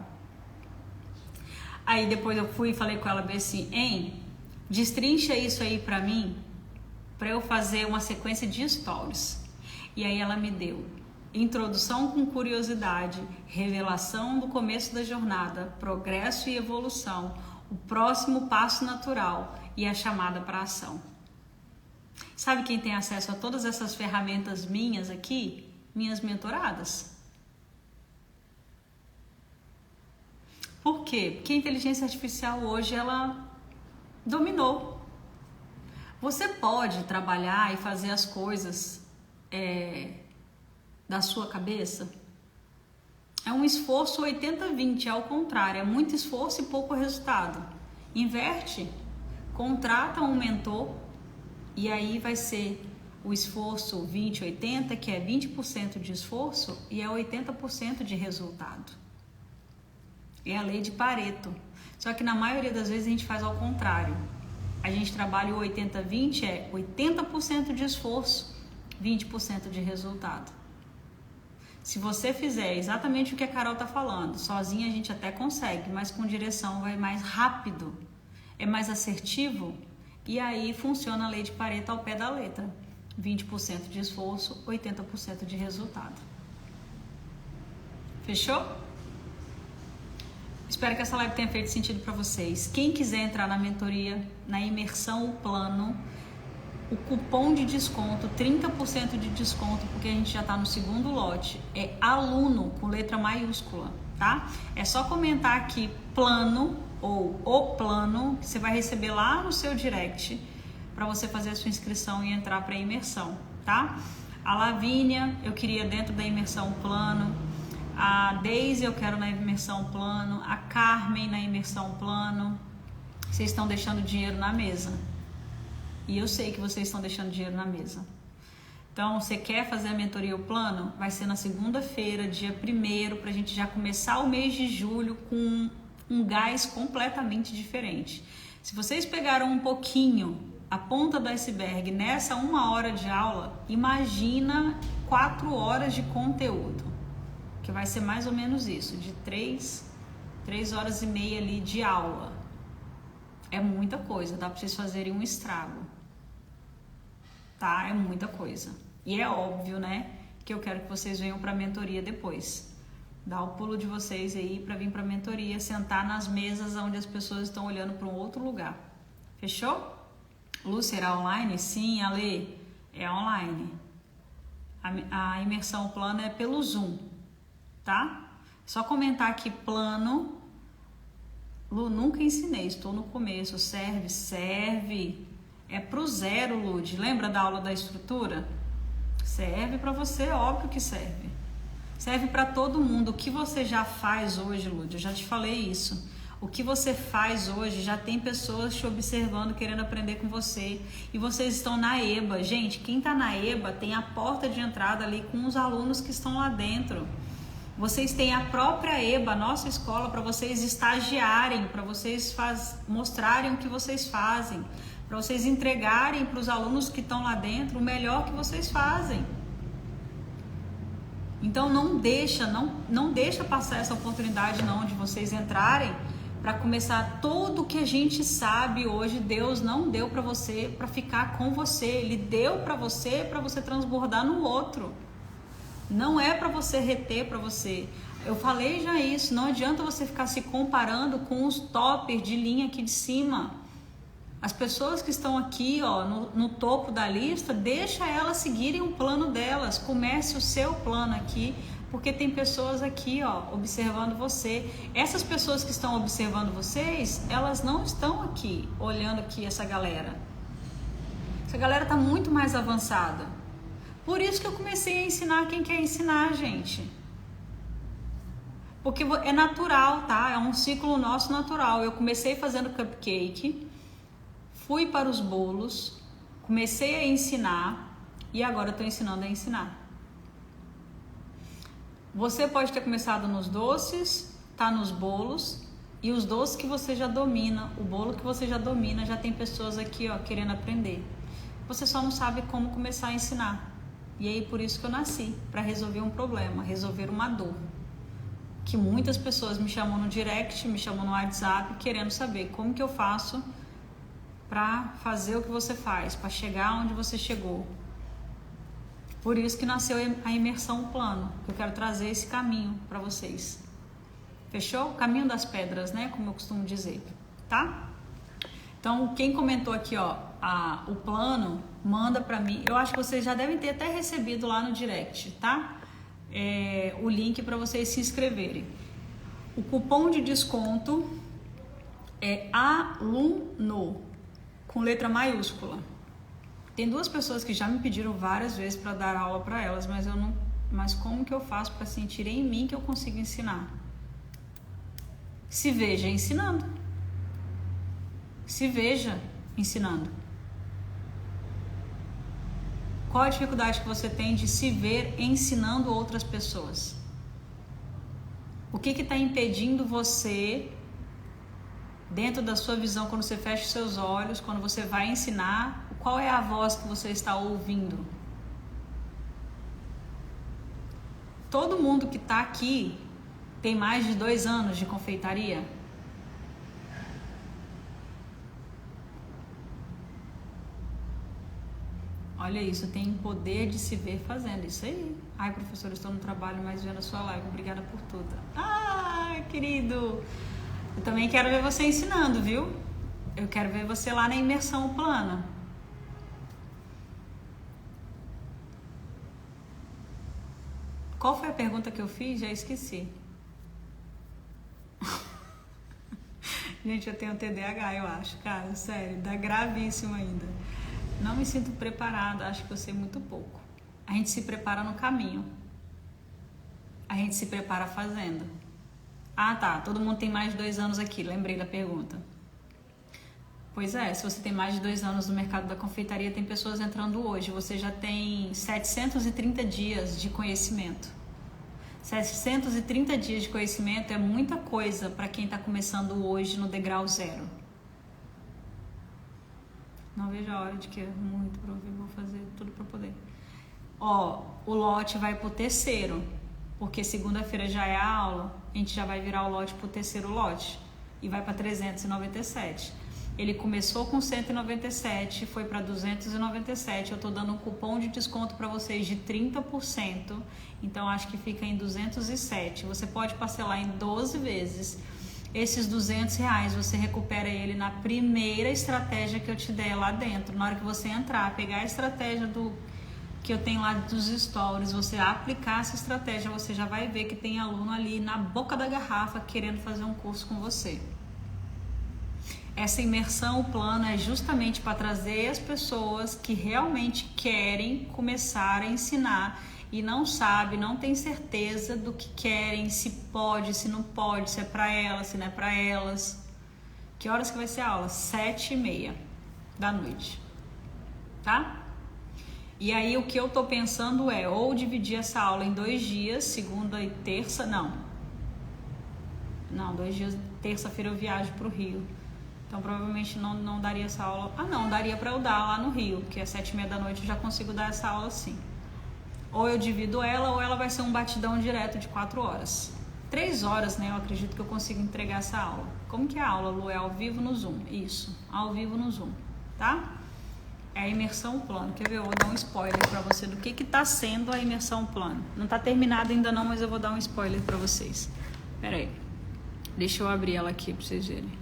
Aí depois eu fui e falei com ela bem assim: destrincha isso aí pra mim, pra eu fazer uma sequência de stories. E aí ela me deu introdução com curiosidade, revelação do começo da jornada, progresso e evolução, o próximo passo natural e a chamada para ação. Sabe quem tem acesso a todas essas ferramentas minhas aqui? Minhas mentoradas. Por quê? Porque a inteligência artificial hoje ela dominou. Você pode trabalhar e fazer as coisas da sua cabeça. É um esforço 80-20, é ao contrário, é muito esforço e pouco resultado. Inverte, contrata um mentor e aí vai ser o esforço 20-80, que é 20% de esforço e é 80% de resultado. É a lei de Pareto. Só que na maioria das vezes a gente faz ao contrário. A gente trabalha o 80-20, é 80% de esforço, 20% de resultado. Se você fizer exatamente o que a Carol está falando, sozinha a gente até consegue, mas com direção vai mais rápido, é mais assertivo, e aí funciona a lei de Pareto ao pé da letra. 20% de esforço, 80% de resultado. Fechou? Espero que essa live tenha feito sentido para vocês. Quem quiser entrar na mentoria, na imersão, o plano, o cupom de desconto, 30% de desconto, porque a gente já está no segundo lote, é aluno com letra maiúscula, tá? É só comentar aqui plano ou o plano, que você vai receber lá no seu direct para você fazer a sua inscrição e entrar para a imersão, tá? A Lavínia, eu queria dentro da imersão plano. A Deise, eu quero na imersão plano. A Carmen na imersão plano. Vocês estão deixando dinheiro na mesa. E eu sei que vocês estão deixando dinheiro na mesa. Então, você quer fazer a mentoria o plano? Vai ser na segunda-feira, dia 1º, para a gente já começar o mês de julho com um gás completamente diferente. Se vocês pegaram um pouquinho a ponta do iceberg nessa 1 hora de aula, imagina 4 horas de conteúdo, que vai ser mais ou menos isso, de 3 horas e meia ali de aula. É muita coisa, dá para vocês fazerem um estrago, tá? É muita coisa. E é óbvio, né, que eu quero que vocês venham para a mentoria depois. Dá o pulo de vocês aí para vir para a mentoria, sentar nas mesas onde as pessoas estão olhando para um outro lugar. Fechou? Lu, será online? Sim, Ale, é online. A imersão plano é pelo Zoom, tá? Só comentar aqui plano. Lu, nunca ensinei, estou no começo. Serve. É pro zero, Lud. Lembra da aula da estrutura? Serve para você, óbvio que serve. Serve para todo mundo. O que você já faz hoje, Lud? Eu já te falei isso. O que você faz hoje, já tem pessoas te observando, querendo aprender com você. E vocês estão na EBA. Gente, quem está na EBA tem a porta de entrada ali com os alunos que estão lá dentro. Vocês têm a própria EBA, a nossa escola, para vocês estagiarem, para vocês mostrarem o que vocês fazem, para vocês entregarem para os alunos que estão lá dentro o melhor que vocês fazem. Então não deixa passar essa oportunidade não de vocês entrarem para começar tudo que a gente sabe hoje. Deus não deu para você para ficar com você, Ele deu para você transbordar no outro. Não é para você reter para você. Eu falei já isso, não adianta você ficar se comparando com os toppers de linha aqui de cima. As pessoas que estão aqui, ó, no topo da lista, deixa elas seguirem o plano delas. Comece o seu plano aqui, porque tem pessoas aqui, ó, observando você. Essas pessoas que estão observando vocês, elas não estão aqui olhando aqui essa galera. Essa galera tá muito mais avançada. Por isso que eu comecei a ensinar quem quer ensinar, gente. Porque é natural, tá? É um ciclo nosso natural. Eu comecei fazendo cupcake, fui para os bolos, comecei a ensinar e agora eu tô ensinando a ensinar. Você pode ter começado nos doces, tá nos bolos, e os doces que você já domina, o bolo que você já domina, já tem pessoas aqui, ó, querendo aprender. Você só não sabe como começar a ensinar. E aí por isso que eu nasci, para resolver um problema, resolver uma dor. Que muitas pessoas me chamam no direct, me chamam no WhatsApp, querendo saber como que eu faço para fazer o que você faz, para chegar onde você chegou. Por isso que nasceu a imersão plano. Eu quero trazer esse caminho para vocês. Fechou? O caminho das pedras, né? Como eu costumo dizer, tá? Então, quem comentou aqui, ó, o plano, manda para mim. Eu acho que vocês já devem ter até recebido lá no direct, tá? O link para vocês se inscreverem. O cupom de desconto é aluno, com letra maiúscula. Tem duas pessoas que já me pediram várias vezes para dar aula para elas, mas eu não. Mas como que eu faço para sentir em mim que eu consigo ensinar? Se veja ensinando. Se veja ensinando. Qual a dificuldade que você tem de se ver ensinando outras pessoas? O que está impedindo você, dentro da sua visão, quando você fecha os seus olhos, quando você vai ensinar, qual é a voz que você está ouvindo? Todo mundo que está aqui tem mais de 2 anos de confeitaria? Olha isso, tem poder de se ver fazendo isso aí. Ai, professora, estou no trabalho, mas vendo a sua live. Obrigada por tudo. Ai, querido. Eu também quero ver você ensinando, viu? Eu quero ver você lá na imersão plana. Qual foi a pergunta que eu fiz? Já esqueci. Gente, eu tenho TDAH, eu acho, cara, sério, dá gravíssimo ainda. Não me sinto preparada, acho que eu sei muito pouco. A gente se prepara no caminho. A gente se prepara fazendo. Ah, tá, todo mundo tem mais de 2 anos aqui, lembrei da pergunta. Pois é, se você tem mais de 2 anos no mercado da confeitaria, tem pessoas entrando hoje. Você já tem 730 dias de conhecimento. 730 dias de conhecimento é muita coisa para quem está começando hoje no degrau 0. Não vejo a hora de que é muito provável, vou fazer tudo para poder. Ó, o lote vai pro 3º, porque segunda-feira já é a aula, a gente já vai virar o lote pro 3º lote e vai para 397. Ele começou com 197, foi para 297. Eu estou dando um cupom de desconto para vocês de 30%. Então acho que fica em 207. Você pode parcelar em 12 vezes. Esses R$200 você recupera ele na primeira estratégia que eu te der lá dentro. Na hora que você entrar, pegar a estratégia que eu tenho lá dos stories, você aplicar essa estratégia, você já vai ver que tem aluno ali na boca da garrafa querendo fazer um curso com você. Essa imersão, o plano é justamente para trazer as pessoas que realmente querem começar a ensinar e não sabe, não tem certeza do que querem, se pode, se não pode, se é para elas, se não é para elas. Que horas que vai ser a aula? 7h30 da noite, tá? E aí o que eu tô pensando é ou dividir essa aula em 2 dias, segunda e terça, não, 2 dias, terça-feira eu viajo pro Rio. Então provavelmente não daria essa aula. Não, daria para eu dar lá no Rio, porque às 7h30 da noite eu já consigo dar essa aula sim. Ou eu divido ela, ou ela vai ser um batidão direto de 4 horas. 3 horas, né? Eu acredito que eu consigo entregar essa aula. Como que é a aula, Lu? É ao vivo no Zoom. Isso, ao vivo no Zoom, tá? É a imersão plano. Quer ver? Eu vou dar um spoiler para você do que tá sendo a imersão plano. Não tá terminada ainda não, mas eu vou dar um spoiler para vocês. Pera aí. Deixa eu abrir ela aqui para vocês verem.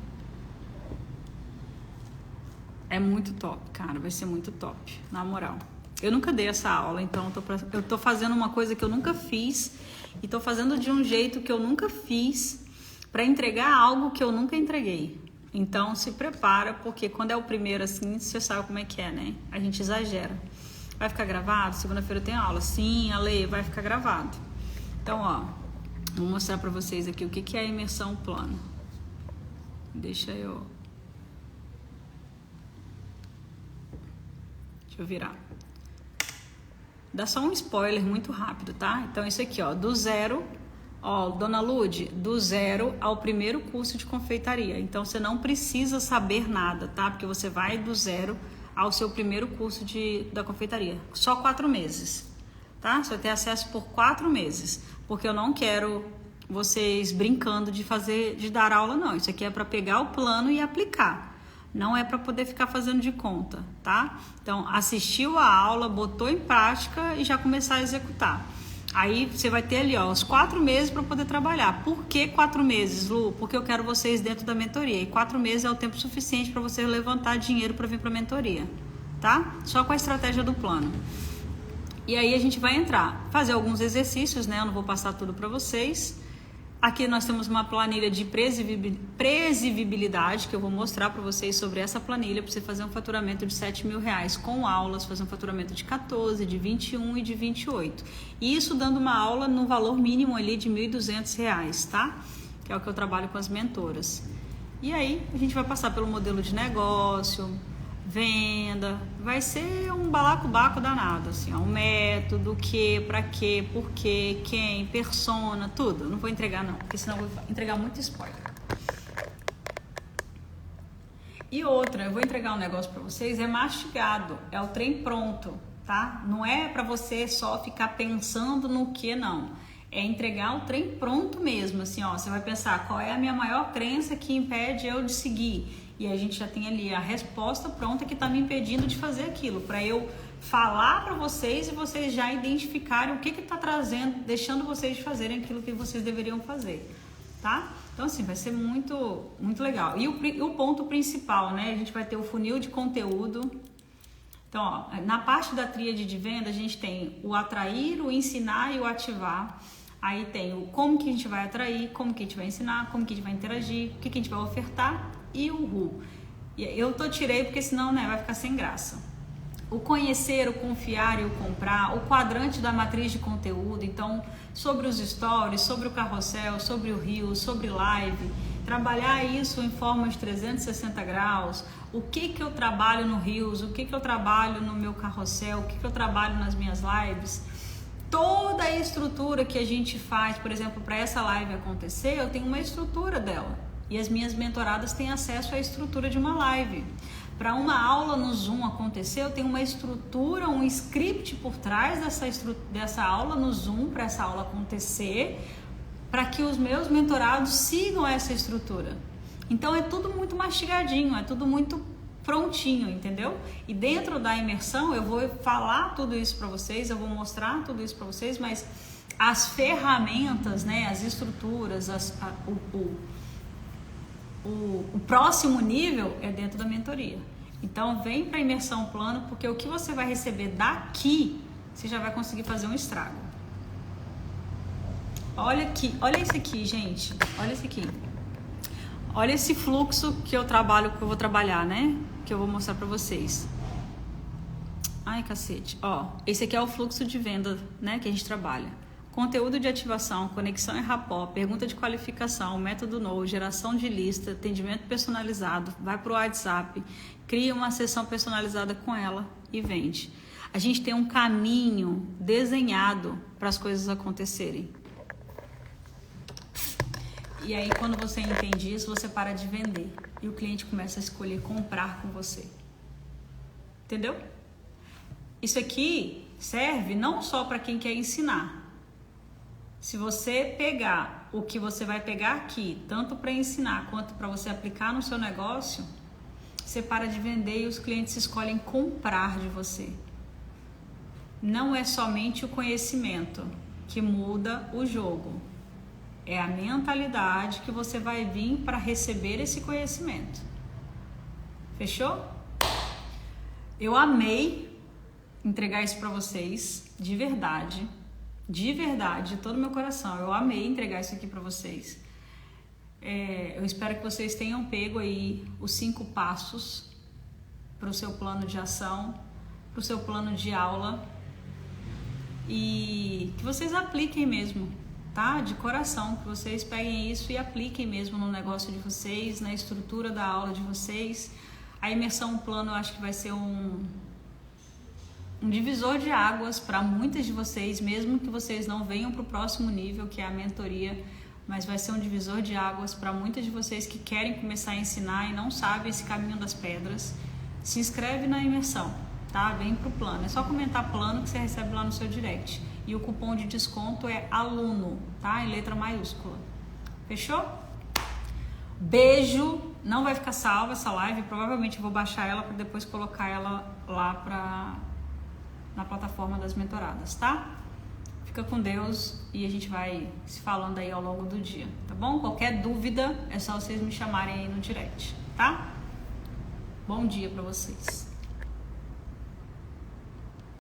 É muito top, cara. Vai ser muito top, na moral. Eu nunca dei essa aula, então eu tô fazendo uma coisa que eu nunca fiz e tô fazendo de um jeito que eu nunca fiz para entregar algo que eu nunca entreguei. Então se prepara, porque quando é o primeiro assim, você sabe como é que é, né? A gente exagera. Vai ficar gravado? Segunda-feira tem aula. Sim, Ale, vai ficar gravado. Então, ó, vou mostrar para vocês aqui o que é a imersão plano. Deixa eu virar. Dá só um spoiler muito rápido, tá? Então isso aqui, ó, do zero, ó, Dona Lude, do zero ao primeiro curso de confeitaria. Então você não precisa saber nada, tá? Porque você vai do zero ao seu primeiro curso da confeitaria. Só 4 meses, tá? Você vai ter acesso por 4 meses, porque eu não quero vocês brincando de dar aula, não. Isso aqui é para pegar o plano e aplicar. Não é para poder ficar fazendo de conta, tá? Então, assistiu a aula, botou em prática e já começar a executar. Aí você vai ter ali, ó, os 4 meses para poder trabalhar. Por que 4 meses, Lu? Porque eu quero vocês dentro da mentoria. E 4 meses é o tempo suficiente para você levantar dinheiro para vir para a mentoria, tá? Só com a estratégia do plano. E aí a gente vai entrar, fazer alguns exercícios, né? Eu não vou passar tudo para vocês. Aqui nós temos uma planilha de previsibilidade que eu vou mostrar para vocês sobre essa planilha para você fazer um faturamento de R$7.000 com aulas, fazer um faturamento de 14, de 21 e de 28. E isso dando uma aula no valor mínimo ali de R$1.200, tá? Que é o que eu trabalho com as mentoras. E aí a gente vai passar pelo modelo de negócio, venda, vai ser um balacobaco danado, assim, ó, um método, o que, pra quê, por quê, quem, persona, tudo. Não vou entregar não, porque senão eu vou entregar muito spoiler. E outra, eu vou entregar um negócio pra vocês, é mastigado, é o trem pronto, tá? Não é pra você só ficar pensando no que, não. É entregar o trem pronto mesmo, assim, ó, você vai pensar qual é a minha maior crença que impede eu de seguir. E a gente já tem ali a resposta pronta que está me impedindo de fazer aquilo, para eu falar para vocês e vocês já identificarem o que está trazendo, deixando vocês de fazerem aquilo que vocês deveriam fazer, tá? Então assim, vai ser muito, muito legal. E o ponto principal, né? A gente vai ter o funil de conteúdo. Então, ó, na parte da tríade de venda, a gente tem o atrair, o ensinar e o ativar. Aí tem o como que a gente vai atrair, como que a gente vai ensinar, como que a gente vai interagir, o que a gente vai ofertar e o who. Eu tirei porque senão, né, vai ficar sem graça. O conhecer, o confiar e o comprar, o quadrante da matriz de conteúdo, então sobre os stories, sobre o carrossel, sobre o Reels, sobre live, trabalhar isso em forma de 360 graus, o que eu trabalho no Reels, o que eu trabalho no meu carrossel, o que eu trabalho nas minhas lives. Toda a estrutura que a gente faz, por exemplo, para essa live acontecer, eu tenho uma estrutura dela. E as minhas mentoradas têm acesso à estrutura de uma live. Para uma aula no Zoom acontecer, eu tenho uma estrutura, um script por trás dessa aula no Zoom, para essa aula acontecer, para que os meus mentorados sigam essa estrutura. Então é tudo muito mastigadinho, é tudo muito prontinho, entendeu? E dentro da imersão eu vou falar tudo isso para vocês, eu vou mostrar tudo isso para vocês, mas as ferramentas, né, as estruturas, o próximo nível é dentro da mentoria. Então vem para a imersão plano, porque o que você vai receber daqui, você já vai conseguir fazer um estrago. Olha aqui, olha isso aqui, gente. Olha isso aqui. Olha esse fluxo que eu vou trabalhar, né? Que eu vou mostrar para vocês. Ai, cacete. Ó, esse aqui é o fluxo de venda, né, que a gente trabalha. Conteúdo de ativação, conexão em rapport, pergunta de qualificação, método novo, geração de lista, atendimento personalizado, vai para o WhatsApp, cria uma sessão personalizada com ela e vende. A gente tem um caminho desenhado para as coisas acontecerem. E aí, quando você entende isso, você para de vender e o cliente começa a escolher comprar com você. Entendeu? Isso aqui serve não só para quem quer ensinar. Se você pegar o que você vai pegar aqui, tanto para ensinar quanto para você aplicar no seu negócio, você para de vender e os clientes escolhem comprar de você. Não é somente o conhecimento que muda o jogo. É a mentalidade que você vai vir para receber esse conhecimento. Fechou? Eu amei entregar isso para vocês, de verdade, de todo meu coração. Eu amei entregar isso aqui para vocês. Eu espero que vocês tenham pego aí os 5 passos para o seu plano de ação, para o seu plano de aula e que vocês apliquem mesmo, tá? De coração, que vocês peguem isso e apliquem mesmo no negócio de vocês, na estrutura da aula de vocês. A imersão plano eu acho que vai ser um divisor de águas para muitas de vocês, mesmo que vocês não venham para o próximo nível, que é a mentoria, mas vai ser um divisor de águas para muitas de vocês que querem começar a ensinar e não sabem esse caminho das pedras. Se inscreve na imersão, tá? Vem pro plano. É só comentar plano que você recebe lá no seu direct. E o cupom de desconto é aluno, tá? Em letra maiúscula. Fechou? Beijo. Não vai ficar salva essa live. Provavelmente eu vou baixar ela para depois colocar ela lá na plataforma das mentoradas, tá? Fica com Deus e a gente vai se falando aí ao longo do dia, tá bom? Qualquer dúvida é só vocês me chamarem aí no direct, tá? Bom dia pra vocês.